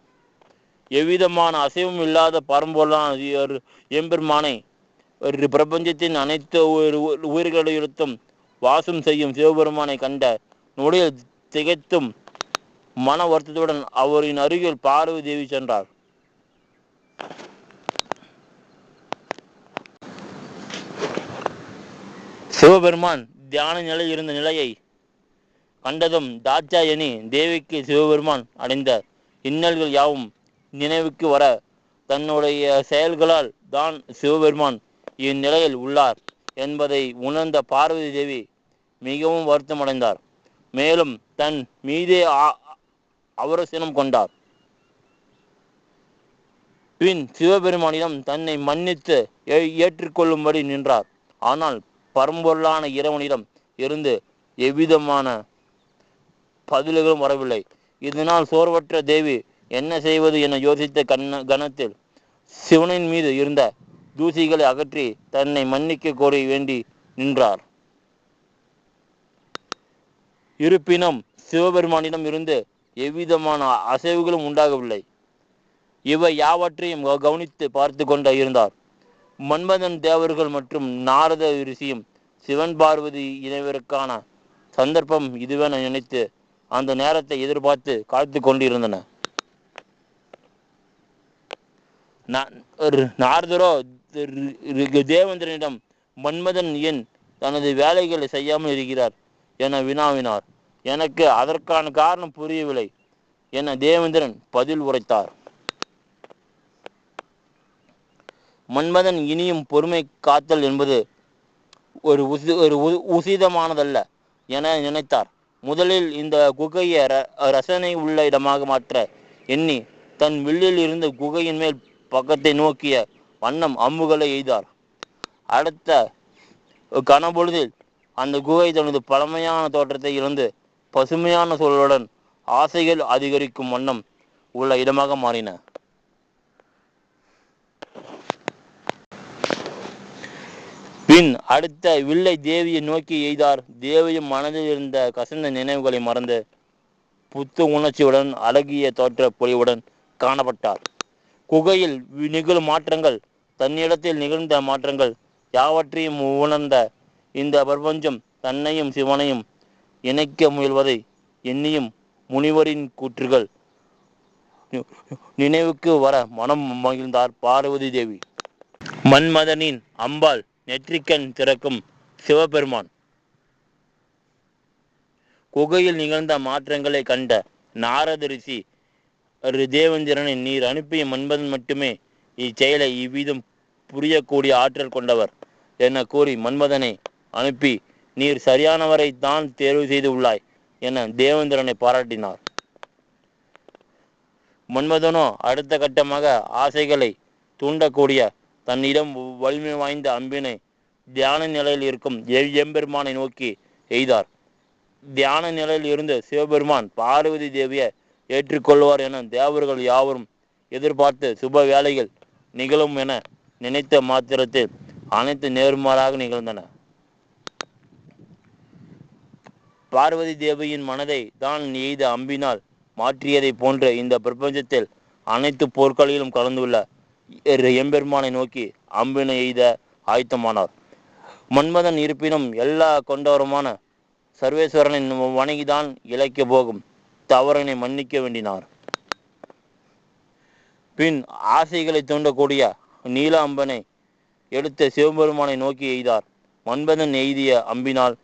எவ்விதமான அசைவும் இல்லாத பரம்பொருளான எம்பெருமானை பிரபஞ்சத்தின் அனைத்து உயிர்களிடத்தும் வாசம் செய்யும் சிவபெருமானை கண்ட நொடியில் திகைத்தும் மன வருத்தத்துடன் அவரின் அருகில் பார்வதி தேவி சென்றார். சிவபெருமான் தியான நிலையில் இருந்த நிலையை கண்டதும் தாட்சாயணி தேவிக்கு சிவபெருமான் அடைந்த இன்னல்கள் யாவும் நினைவுக்கு வர தன்னுடைய செயல்களால் தான் சிவபெருமான் இந்நிலையில் உள்ளார் என்பதை உணர்ந்த பார்வதி தேவி மிகவும் வருத்தம் அடைந்தார். மேலும் தன் மீதே அவரசனம் கொண்டார். பின் சிவபெருமானிடம் தன்னை மன்னித்து ஏற்றுக்கொள்ளும்படி நின்றார். ஆனால் பரம்பொருளான இறைவனிடம் இருந்து எவ்விதமான பதில்களும் வரவில்லை. இதனால் சோர்வற்ற தேவி என்ன செய்வது என யோசித்த கணத்தில் சிவனின் மீது இருந்த தூசிகளை அகற்றி தன்னை மன்னிக்க கோரி வேண்டி நின்றார். இருப்பினும் சிவபெருமானிடம் இருந்து எவ்விதமான அசைவுகளும் உண்டாகவில்லை. இவை யாவற்றையும் கவனித்து பார்த்து கொண்டு இருந்தார். மன்மதன் தேவர்கள் மற்றும் நாரத ரிஷியும் சிவன் பார்வதி இணைவருக்கான சந்தர்ப்பம் இதுவென நினைத்து அந்த நேரத்தை எதிர்பார்த்து காத்து கொண்டிருந்தன. நாரதரோ தேவேந்திரனிடம் மன்மதன் ஏன் தனது வேலைகளை செய்யாமல் இருக்கிறார் என வினாவினார். எனக்கு அதற்கான காரணம் புரியவில்லை என தேவேந்திரன் பதில் உரைத்தார். மன்மதன் இனியும் பொறுமை காத்தல் என்பது ஒரு உசிதமானதல்ல என நினைத்தார். முதலில் இந்த குகையை ரசனை உள்ள இடமாக மாற்ற எண்ணி தன் வில்லில் இருந்த குகையின் மேல் பக்கத்தை நோக்கிய வண்ணம் அம்புகளை எய்தார். அடுத்த கனபொழுதில் அந்த குகை தனது பழமையான தோற்றத்தை இழந்து பசுமையான சூழலுடன் ஆசைகள் அதிகரிக்கும் வண்ணம் உள்ள இடமாக மாறின. பின் அடுத்த வில்லை தேவியை நோக்கி எய்தார். தேவியும் மனதில் இருந்த கசந்த நினைவுகளை மறந்து புத்து உணர்ச்சியுடன் அழகிய தோற்ற பொலிவுடன் காணப்பட்டார். குகையில் நிகழும் மாற்றங்கள், தன்னிடத்தில் நிகழ்ந்த மாற்றங்கள் யாவற்றையும் உணர்ந்த இந்த பிரபஞ்சம் தன்னையும் சிவனையும் இணைக்க முயல்வதை எண்ணியும் முனிவரின் கூற்றுகள் நினைவுக்கு வர மனம் மகிழ்ந்தார் பார்வதி தேவி. மன்மதனின் அம்பாள் நெற்றிக்கண் திறக்கும் சிவபெருமான் குகையில் நிகழ்ந்த மாற்றங்களை கண்ட நாரத ரிஷி தேவேந்திரனை, நீர் அனுப்பிய மன்மதன் மட்டுமே இச்செயலை இவ்விதம் புரியக்கூடிய ஆற்றல் கொண்டவர் என கூறி மன்மதனை அனுப்பி நீர் சரியானவரை தான் தேர்வு செய்து உள்ளாய் என தேவேந்திரனை பாராட்டினார். மன்மதனோ அடுத்த கட்டமாக ஆசைகளை தூண்டக்கூடிய தன்னிடம் வலிமை வாய்ந்த அம்பினை தியான நிலையில் இருக்கும் எம்பெருமானை நோக்கி எய்தார். தியான நிலையில் இருந்து சிவபெருமான் பார்வதி தேவியை ஏற்றுக்கொள்வார் என தேவர்கள் யாவரும் எதிர்பார்த்து சுப வேலைகள் நிகழும் என நினைத்த மாத்திரத்தில் அனைத்து நேர்மாறாக நிகழ்ந்தன. பார்வதி தேவியின் மனதை தான் எய்த அம்பினால் மாற்றியதை போன்ற இந்த பிரபஞ்சத்தில் அனைத்து போர்க்களிலும் கலந்துள்ள எம்பெருமானை நோக்கி அம்பினை எய்த ஆயத்தமானார். மன்மதன் இருப்பினும் எல்லா கொண்டவருமான சர்வேஸ்வரனை வணங்கிதான் இழைக்க போகும் தவறினை மன்னிக்க வேண்டினார். பின் ஆசைகளை தூண்டக்கூடிய நீல அம்பனை எடுத்த சிவபெருமானை நோக்கி எய்தார். மன்மதன் எய்திய அம்பினால்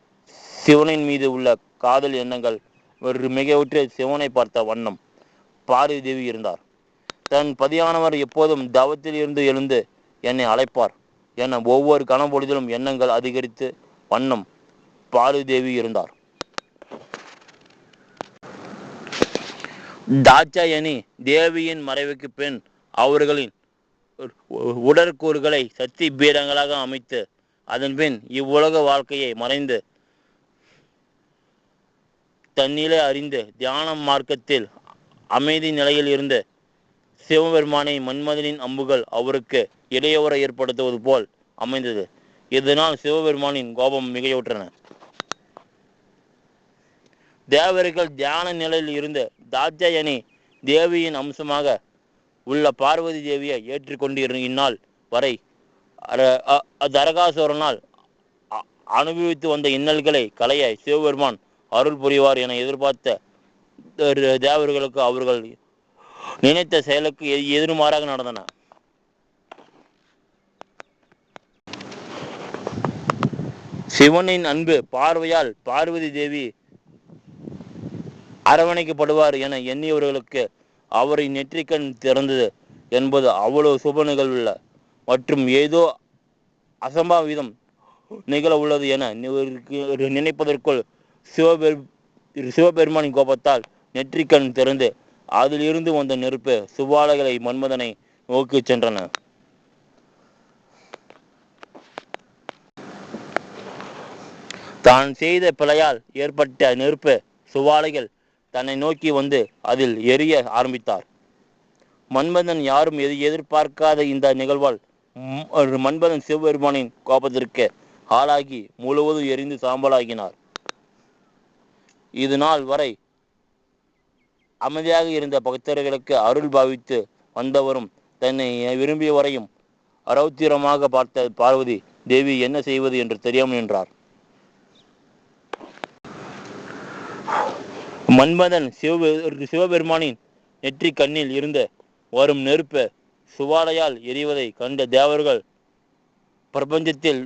சிவனின் மீது உள்ள காதல் எண்ணங்கள் ஒரு மிகவுற்று சிவனை பார்த்த வண்ணம் பார்வதி தேவி இருந்தார். தன் பதியானவர் எப்போதும் தவத்தில் இருந்து எழுந்து என்னை அழைப்பார் என ஒவ்வொரு கனப்பொழுதிலும் எண்ணங்கள் அதிகரித்து வண்ணம் பார்வதி தேவி இருந்தார். தாட்சாயணி தேவியின் மறைவுக்கு பின் அவர்களின் உடற்கூறுகளை சக்தி பீடங்களாக அமைத்து அதன் பின் இவ்வுலக வாழ்க்கையை மறைந்து தன்னிலை அறிந்து தியான மார்க்கத்தில் அமைதி நிலையில் இருந்து சிவபெருமானை மன்மதனின் அம்புகள் அவருக்கு இடையூறை ஏற்படுத்துவது போல் அமைந்தது. இதனால் சிவபெருமானின் கோபம் மிகையுற்றன. தேவர்கள் தியான நிலையில் இருந்து தாட்சாயணி தேவியின் அம்சமாக உள்ள பார்வதி தேவியை ஏற்றுக்கொண்டு இந்நாள் வரை தரகாசுரனால் அனுபவித்து வந்த இன்னல்களை களைய சிவபெருமான் அருள் புரிவார் என எதிர்பார்த்த தேவர்களுக்கு அவர்கள் நினைத்த செயலுக்கு எதிர்மாறாக நடந்தன. சிவனின் அன்பு பார்வையால் பார்வதி தேவி அரவணைக்கப்படுவார் என எண்ணியவர்களுக்கு அவரின் நெற்றிக்கண் திறந்தது என்பது அவ்வளவு சுப நிகழ்வுள்ள மற்றும் ஏதோ அசம்பாவிதம் நிகழ உள்ளது என நினைப்பதற்குள் சிவபெருமானின் கோபத்தால் நெற்றிக்கண் திறந்து அதிலிருந்து வந்த நெருப்பு சுபாலைகளை மன்மதனை நோக்கி சென்றன. தான் செய்த பிழையால் ஏற்பட்ட நெருப்பு சுவாலைகள் தன்னை நோக்கி வந்து அதில் எரிய ஆரம்பித்தார். மன்மதன் யாரும் எதிர்பார்க்காத இந்த நிகழ்வால் மன்மதன் சிவபெருமானின் கோபத்திற்கு ஆளாகி முழுவதும் எரிந்து சாம்பலாகினார். இது நாள் வரை அமைதியாக இருந்த பக்தர்களுக்கு அருள் பாவித்து வந்தவரும் தன்னை விரும்பியவரையும் அரௌத்திரமாக பார்த்த பார்வதி தேவி என்ன செய்வது என்று தெரியாமல் நின்றார். மன்மதன் சிவபெருமானின் நெற்றி கண்ணில் இருந்து வரும் நெருப்பு சுவாலையால் எரிவதை கண்ட தேவர்கள் பிரபஞ்சத்தில்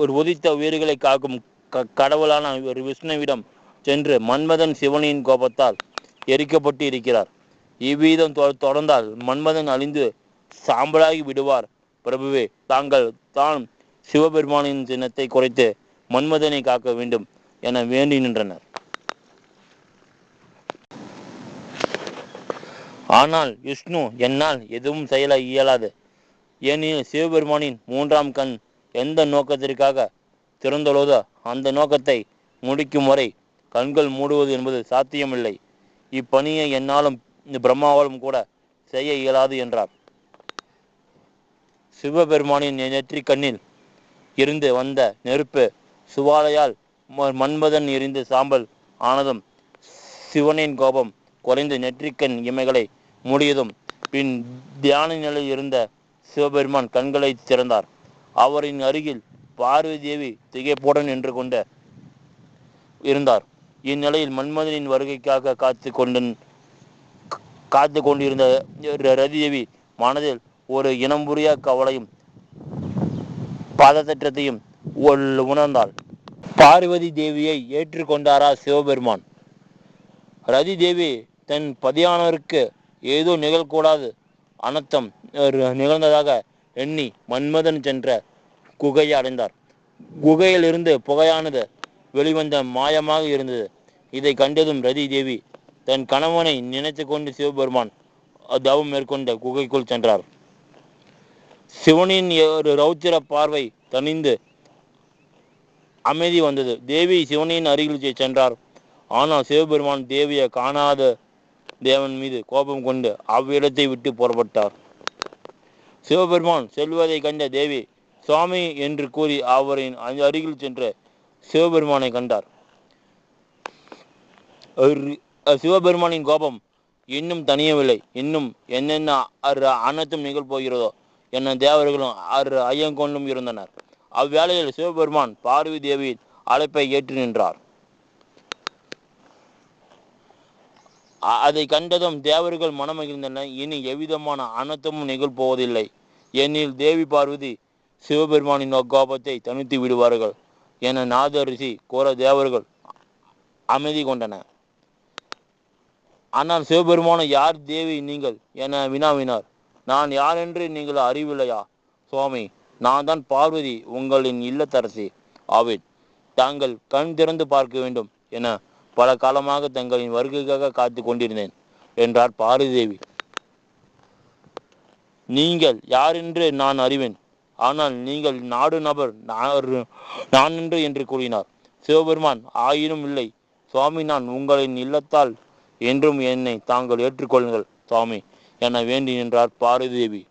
ஒரு உதித்த உயிர்களை காக்கும் கடவுளான ஒரு விஷ்ணுவிடம் சென்று மன்மதன் சிவனின் கோபத்தால் எரிக்கப்பட்டு இருக்கிறார். இவ்விதம் தொடர்ந்தால் மன்மதன் அழிந்து சாம்பலாகி விடுவார். பிரபுவே, தான் சிவபெருமானின் சின்னத்தை குறைத்து மன்மதனை காக்க வேண்டும் என வேண்டி நின்றனர். ஆனால் விஷ்ணு, என்னால் எதுவும் செயல இயலாது. ஏனெனில் சிவபெருமானின் மூன்றாம் கண் எந்த நோக்கத்திற்காக திறந்துள்ளதோ அந்த நோக்கத்தை முடிக்கும் வரை கண்கள் மூடுவது என்பது சாத்தியமில்லை. இப்பணியை என்னாலும் பிரம்மாவாலும் கூட செய்ய இயலாது என்றார். சிவபெருமானின் நெற்றி கண்ணில் இருந்து வந்த நெருப்பு சுவாலையால் மன்மதன் எரிந்து சாம்பல் ஆனதும் சிவனின் கோபம் குறைந்து நெற்றிக்கண் இமைகளை மூடியதும் பின் தியான நிலையில் இருந்த சிவபெருமான் கண்களை திறந்தார். அவரின் அருகில் பார்வதி தேவி திகைப்புடன் நின்று கொண்டு இருந்தார். இந்நிலையில் மன்மதனின் வருகைக்காக காத்து கொண்டிருந்த ரதி தேவி மனதில் ஒரு இனம் புரியா கவலையும் பதற்றத்தையும் உணர்ந்தாள். பார்வதி தேவியை ஏற்றுக்கொண்டாரா சிவபெருமான்? ரதி தேவி தன் பதியானவருக்கு ஏதோ நிகழக்கூடாது அனர்த்தம் நிகழ்ந்ததாக எண்ணி மன்மதன் சென்ற குகையை அடைந்தார். குகையில் இருந்து புகையானது வெளிவந்த மாயமாக இருந்தது. இதை கண்டதும் ரதி தேவி தன் கணவனை நினைத்து கொண்டு சிவபெருமான் தவம் மேற்கொண்ட குகைக்குள் சென்றார். சிவனின் ஒரு ரௌத்திர பார்வை தணிந்து அமைதி வந்தது. தேவி சிவனின் அருகில் சென்றார். ஆனால் சிவபெருமான் தேவியை காணாத தேவன் மீது கோபம் கொண்டு அவ்விடத்தை விட்டு புறப்பட்டார். சிவபெருமான் செல்வதை கண்ட தேவி சுவாமி என்று கூறி அவரின் அருகில் சென்று சிவபெருமானை கண்டார். சிவபெருமானின் கோபம் இன்னும் தனியவில்லை. இன்னும் என்னென்ன அனைத்தும் நிகழ்போகிறதோ என்ன தேவர்களும் ஐயங்கொண்டும் இருந்தனர். அவ்வேளையில் சிவபெருமான் பார்வதி தேவியின் அழைப்பை ஏற்று நின்றார். அதை கண்டதும் தேவர்கள் மனமகிழ்ந்தனர். இனி எவ்விதமான அனர்த்தமும் நிகழ்போவதில்லை. ஏனெனில் தேவி பார்வதி சிவபெருமானின் கோபத்தை தனித்து விடுவார்கள் என நாத ரிஷி கூற தேவர்கள் அமைதி கொண்டனர். ஆனால் சிவபெருமான யார் தேவி நீங்கள் என வினாவினார். நான் யார் என்று நீங்கள் அறிவில்லையா சுவாமி? நான் தான் பார்வதி, உங்களின் இல்லத்தரசி ஆவேன். தாங்கள் கண் திறந்து பார்க்க வேண்டும் என பல காலமாக தங்களின் வருகைக்காக காத்து கொண்டிருந்தேன். என்றார் பார்வதி தேவி. நீங்கள் யார் என்று நான் அறிவேன், ஆனால் நீங்கள் நாடு நபர் நான் என்று கூறினார். சிவபெருமான், ஆயினும் இல்லை சுவாமி, நான் உங்களின் இல்லத்தால் என்றும் என்னை தாங்கள் ஏற்றுக்கொள்ளுங்கள் சுவாமி என வேண்டி நின்றார் பார்வதி தேவி.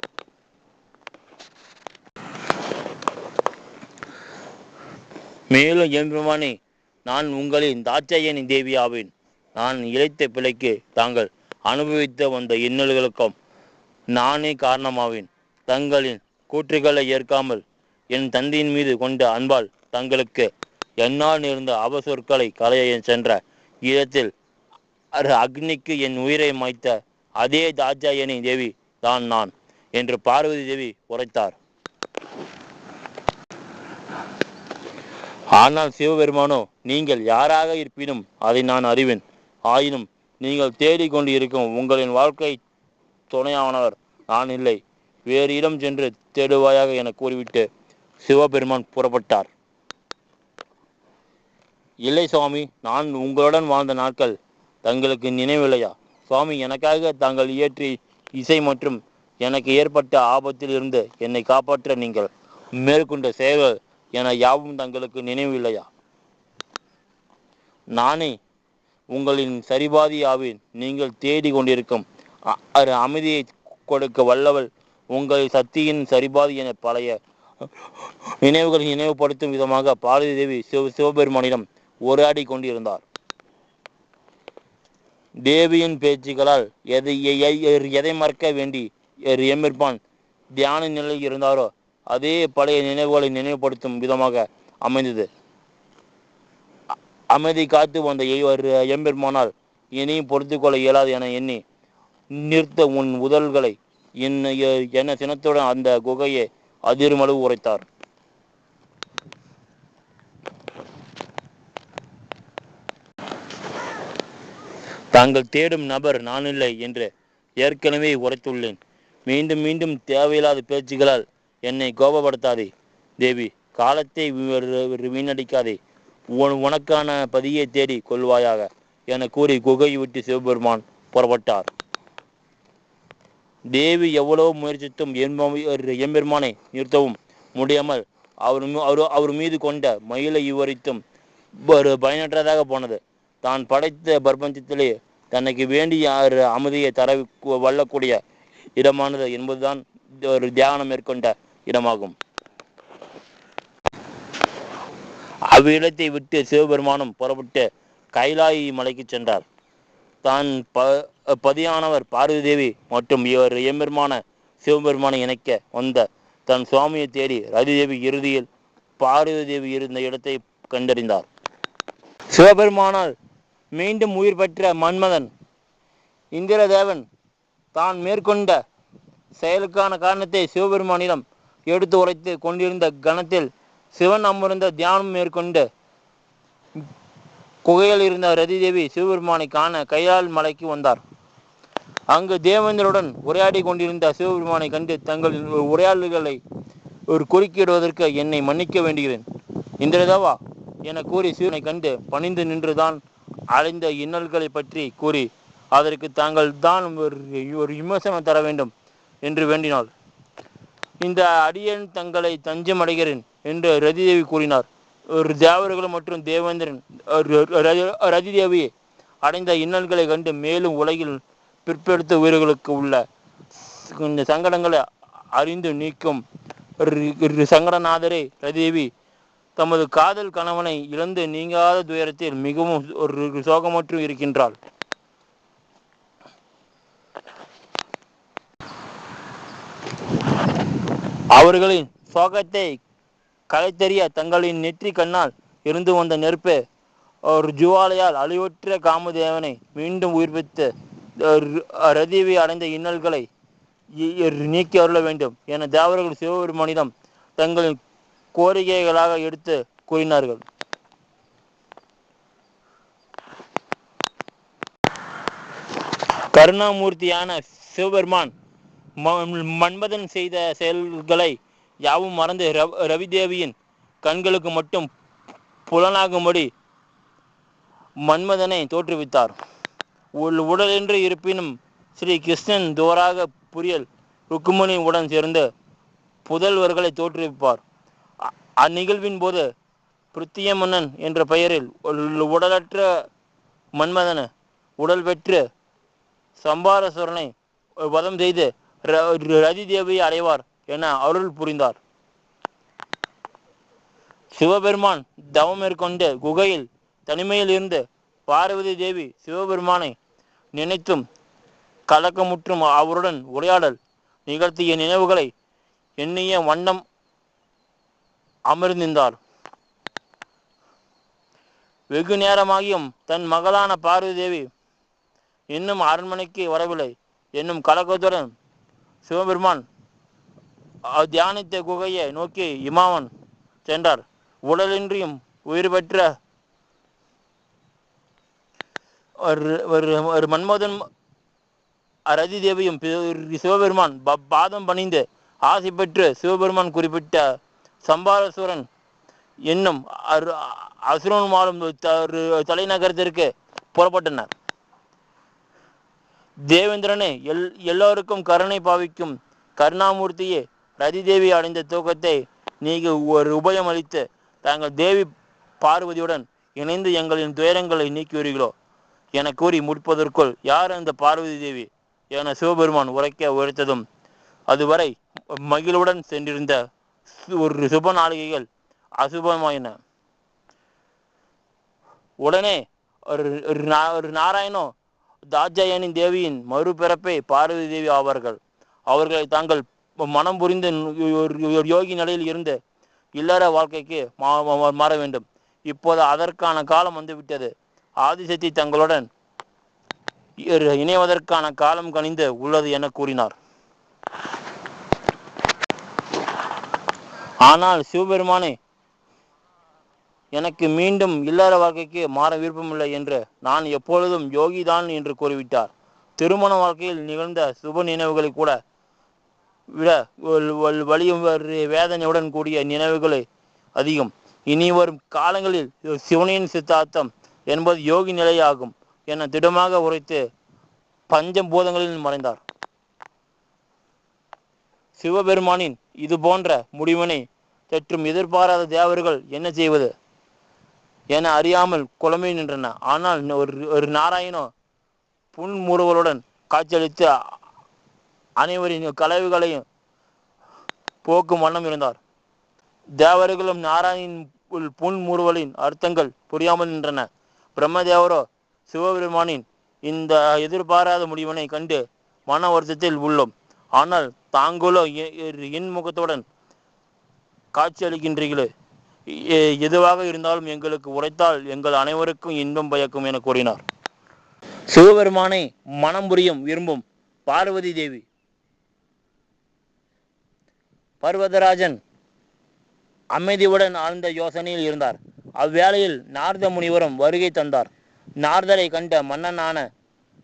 மேலும் எம்பெருமானே, நான் உங்களின் தாட்சாயணி தேவி ஆவேன். நான் இழைத்த பிழைக்கு தாங்கள் அனுபவித்த வந்த இன்னல்களுக்கும் நானே காரணமாவேன். தங்களின் கூற்றுக்களை ஏற்காமல் என் தந்தையின் மீது கொண்ட அன்பால் தங்களுக்கு என்னால் நேர்ந்த அபசொற்களை களைய சென்ற இடத்தில் அக்னிக்கு என் உயிரை மாய்த்த அதே தாட்சாயணி தேவி தான் நான் என்று பார்வதி தேவி உரைத்தார். ஆனால் சிவபெருமானோ, நீங்கள் யாராக இருப்பினும் அதை நான் அறிவேன். ஆயினும் நீங்கள் தேடிக்கொண்டு இருக்கும் உங்களின் வாழ்க்கை துணையானவர் நான் இல்லை. வேறு இடம் சென்று தேடுவாயாக என கூறிவிட்டு சிவபெருமான் புறப்பட்டார். இல்லை சுவாமி, நான் உங்களுடன் வாழ்ந்த நாட்கள் தங்களுக்கு நினைவில்லையா? சுவாமி, எனக்காக தாங்கள் இயற்றி இசை மற்றும் எனக்கு ஏற்பட்ட ஆபத்தில் இருந்து என்னை காப்பாற்ற நீங்கள் மேற்கொண்ட செயல்கள் என யாவும் தங்களுக்கு நினைவில்லையா? நானே உங்களின் சரிபாதி ஆவேன். நீங்கள் தேடி கொண்டிருக்கும் அமைதியை கொடுக்க வல்லவள் உங்கள் சக்தியின் சரிபாதி என பழைய நினைவுகளை நினைவுபடுத்தும் விதமாக பார்வதி தேவி சிவபெருமானிடம் உரையாடி கொண்டிருந்தார். தேவியின் பேச்சுகளால் எதை மறக்க வேண்டி எம்பெருமான் தியான நிலையில் இருந்தாரோ அதே பழைய நினைவுகளை நினைவுபடுத்தும் விதமாக அமைந்தது. அமைதி காத்து வந்த எம்பெருமானால் இனியும் பொறுத்து கொள்ள இயலாது என எண்ணி நிறுத்த உன் உதல்களை என சினத்துடன் அந்த குகையை அதிர்மளவு உரைத்தார். தாங்கள் தேடும் நபர் நானில்லை என்று ஏற்கனவே உரைத்துள்ளேன். மீண்டும் மீண்டும் தேவையில்லாத பேச்சுகளால் என்னை கோபப்படுத்தாதே தேவி. காலத்தை வீணடிக்காதே. உனக்கான பதியை தேடி கொள்வாயாக என கூறி குகையை விட்டு சிவபெருமான் புறப்பட்டார். தேவி எவ்வளவு முயற்சித்தும் எம்பெருமானை நிறுத்தவும் முடியாமல் அவர் மீது கொண்ட மயிலை விவரித்தும் பயனற்றதாக போனது. தான் படைத்த பிரபஞ்சத்திலே தனக்கு வேண்டிய அமைதியை தர வல்லக்கூடிய இடமானது என்பதுதான் ஒரு தியானம் மேற்கொண்ட இடமாகும். அவ்விடத்தை விட்டு சிவபெருமானும் புறப்பட்டு கைலாயி மலைக்கு சென்றார். தான் பதியானவர் பார்வதி தேவி மற்றும் இவர் எம்பெருமான சிவபெருமானை இணைக்க வந்த தன் சுவாமியை தேடி ரதிதேவி இறுதியில் பார்வதி தேவி இருந்த இடத்தை கண்டறிந்தார். சிவபெருமானால் மீண்டும் உயிர் பெற்ற மன்மதன் இந்திரதேவன் தான் மேற்கொண்ட செயலுக்கான காரணத்தை சிவபெருமானிடம் எடுத்து உரைத்து கொண்டிருந்த கணத்தில் சிவன் அமர்ந்த தியானம் மேற்கொண்டு குகையில் இருந்த ரதிதேவி சிவபெருமானை காண கைலால் மலைக்கு வந்தார். அங்கு தேவேந்திரனுடன் உரையாடி கொண்டிருந்த சிவபெருமானை கண்டு தங்கள் உரையாடல்களை ஒரு குறுக்கிடுவதற்கு என்னை மன்னிக்க வேண்டுகிறேன் இந்திரதேவா என கூறி சிவனை கண்டு பணிந்து நின்றுதான் அடைந்த இன்னல்களை பற்றி கூறி அதற்கு தாங்கள் தான் ஒரு விமர்சனம் தர வேண்டும் என்று வேண்டினாள். இந்த அடியேன் தங்களை தஞ்சம் அடைகிறேன் என்று ரதிதேவி கூறினார். ஒரு தேவர்கள் மற்றும் தேவேந்திரன் ரதிதேவியை அடைந்த இன்னல்களை கண்டு மேலும் உலகில் பிற்படுத்த உயிர்களுக்கு உள்ள இந்த சங்கடங்களை அறிந்து நீக்கும் சங்கடநாதரே ரதிதேவி தமது காதல் கணவனை இழந்து நீங்காத துயரத்தில் மிகவும் ஒரு சோகமற்று இருக்கின்றாள். அவர்களின் சோகத்தை களைத்தெறிய தங்களின் நெற்றி கண்ணால் இருந்து வந்த நெருப்பு ஒரு ஜுவாலையால் அழிவற்ற காமதேவனை மீண்டும் உயிர்ப்பித்து ரதிவி அடைந்த இன்னல்களை நீக்கி அருள வேண்டும் என தேவர்கள் சிவபெருமானிடம் தங்களின் கோரிக்கைகளாக எடுத்து கூறினார்கள். கருணாமூர்த்தியான சிவபெருமான் மன்மதன் செய்த செயல்களை யாவும் மறந்து ரவிதேவியின் கண்களுக்கு மட்டும் புலனாகும்படி மன்மதனை தோற்றுவித்தார். உடலென்று இருப்பினும் ஸ்ரீ கிருஷ்ணன் தோராக புரியல் ருக்குமணி உடன் சேர்ந்து புதல்வர்களை தோற்றுவிப்பார். அந்நிகழ்வின் போது பிருத்திய மன்னன் என்ற பெயரில் உடலற்ற மன்மதன உடல் பெற்று சம்பாரசுரனை வதம் செய்து ரதி தேவியை அடைவார் என அருள் புரிந்தார். சிவபெருமான் தவம் மேற்கொண்டு குகையில் தனிமையில் இருந்து பார்வதி தேவி சிவபெருமானை நினைத்தும் கலக்கமுற்றும் அவருடன் உரையாடல் நிகழ்த்திய நினைவுகளை எண்ணிய வண்ணம் அமர்ந்திருந்தார். வெகு நேரமாகியும் தன் மகளான பார்வதி தேவி இன்னும் அரண்மனைக்கு வரவில்லை என்னும் கலக்கத்துடன் சிவபெருமான் தியானித்த குகையை நோக்கி இமாவன் சென்றார். உடலின்றியும் உயிர் பெற்ற ஒரு மன்மோதன் ரதி தேவியும் சிவபெருமான் பாதம் பணிந்து ஆசை பெற்று சிவபெருமான் குறிப்பிட்ட சம்பாரசூரன் என்னும் அசுரன் மாறும் தலைநகரத்திற்கு புறப்பட்டனர். தேவேந்திரனே எல்லோருக்கும் கருணை பாவிக்கும் கருணாமூர்த்தியே, ரதி தேவி அடைந்த தூக்கத்தை நீங்க ஒரு உபயம் அளித்து தாங்கள் தேவி பார்வதியுடன் இணைந்து எங்களின் துயரங்களை நீக்குவீர்களோ என கூறி முடிப்பதற்குள் யார் அந்த பார்வதி தேவி என சிவபெருமான் உரைத்ததும் அதுவரை மகிழ்வுடன் சென்றிருந்த ஒரு சுப நாளிகைகள் அசுபமாயின. உடனே ஒரு நாராயணோ தாட்சாயனின் தேவியின் மறுபிறப்பை பார்வதி தேவி ஆவார்கள். அவர்களை தாங்கள் மனம் புரிந்து ஒரு யோகி நிலையில் இருந்து இல்லற வாழ்க்கைக்கு மாற வேண்டும். இப்போது அதற்கான காலம் வந்துவிட்டது. ஆதிசக்தி தங்களுடன் இணைவதற்கான காலம் கனிந்து உள்ளது என கூறினார். ஆனால் சிவபெருமானே, எனக்கு மீண்டும் இல்லற வாழ்க்கைக்கு மாற விருப்பமில்லை என்று நான் எப்பொழுதும் யோகிதான் என்று கூறிவிட்டார். திருமண வாழ்க்கையில் நிகழ்ந்த சுப நினைவுகளை கூட விட வலியும் வேதனையுடன் கூடிய நினைவுகளை அதிகம். இனி வரும் காலங்களில் சிவனின் சித்தாந்தம் என்பது யோகி நிலையாகும் என திடமாக உரைத்து பஞ்சபூதங்களில் மறைந்தார். சிவபெருமானின் இது போன்ற முடிவினை சற்றும் எதிர்பாராத தேவர்கள் என்ன செய்வது என அறியாமல் குழம்பி நின்றன. ஆனால் ஒரு நாராயணோ புன்முறுவலுடன் காட்சியளித்து அனைவரின் கலவுகளையும் போக்கும் வண்ணம் இருந்தார். தேவர்களும் நாராயணின் புன்முறுவலின் அர்த்தங்கள் புரியாமல் நின்றன. பிரம்மதேவரோ சிவபெருமானின் இந்த எதிர்பாராத முடிவினை கண்டு மன வருத்தத்தில் உள்ளோம். ஆனால் தாங்களோ இன்முகத்துடன் காட்சியளிக்கின்றீர்களே, எதுவாக இருந்தாலும் எங்களுக்கு உரைத்தால் எங்கள் அனைவருக்கும் இன்பம் பயக்கும் என கூறினார். சிவபெருமானை மனம் புரியும் விரும்பும் பார்வதி தேவி. பர்வதராஜன் அமைதியுடன் ஆழ்ந்த யோசனையில் இருந்தார். அவ்வேளையில் நாரத முனிவரும் வருகை தந்தார். நாரதரை கண்ட மன்னனான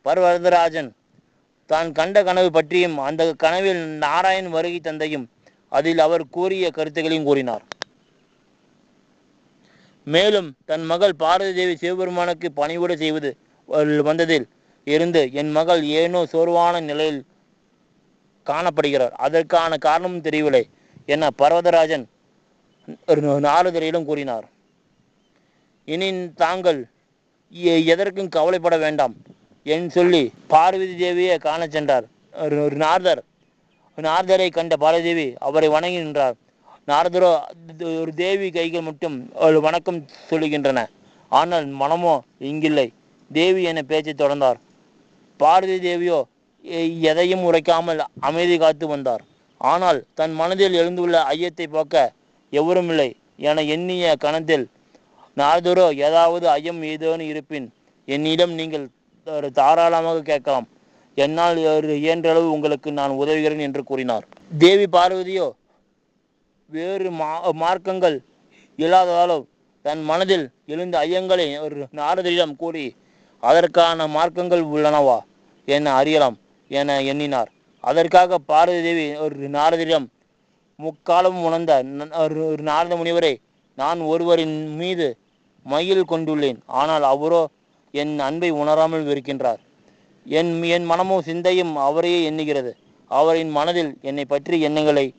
பர்வதராஜன் தான் கண்ட கனவு பற்றியும் அந்த கனவில் நாராயண் வருகை தந்தையும் அதில் அவர் கூறிய கருத்துக்களையும் கூறினார். மேலும் தன் மகள் பார்வதி தேவி சிவபெருமானுக்கு பணிவிட செய்வது வந்ததில் இருந்து என் மகள் ஏனோ சோர்வான நிலையில் காணப்படுகிறார், அதற்கான காரணமும் தெரியவில்லை என பர்வதராஜன் நாரதரிடம் கூறினார். இனி தாங்கள் எதற்கும் கவலைப்பட வேண்டாம் என் சொல்லி பார்வதி தேவியை காண சென்றார். நாரதரை கண்ட பார்வதி தேவி அவரை வணங்கி நின்றார். நாரதரோ ஒரு தேவி கைகள் மட்டும் வணக்கம் சொல்லுகின்றன, ஆனால் மனமோ இங்கில்லை. தேவி என பேச்சை தொடர்ந்தார். பார்வதி தேவியோ எதையும் உரைக்காமல் அமைதி காத்து வந்தார். ஆனால் தன் மனதில் எழுந்துள்ள ஐயத்தை போக்க எவரும் இல்லை என எண்ணிய கணத்தில் நாரதரோ ஏதாவது ஐயம் ஏதேனும் இருப்பின் என்னிடம் நீங்கள் தாராளமாக கேட்கலாம், என்னால் இயன்றளவு உங்களுக்கு நான் உதவுகிறேன் என்று கூறினார். தேவி பார்வதியோ வேறு மார்க்கங்கள் இல்லாததாலோ தன் மனதில் எழுந்த ஐயங்களை ஒரு நாரதரிடம் கூறி அதற்கான மார்க்கங்கள் உள்ளனவா என அறியலாம் என எண்ணினார். அதற்காக பார்வதி தேவி ஒரு நாரதரிடம் முக்காலம் உணர்ந்த ஒரு நாரத முனிவரை, நான் ஒருவரின் மீது மயில் கொண்டுள்ளேன், ஆனால் அவரோ என் அன்பை உணராமல் இருக்கின்றார். என் மனமும் சிந்தையும் அவரையே எண்ணுகிறது. அவரின் மனதில் என்னை பற்றி எண்ணங்களை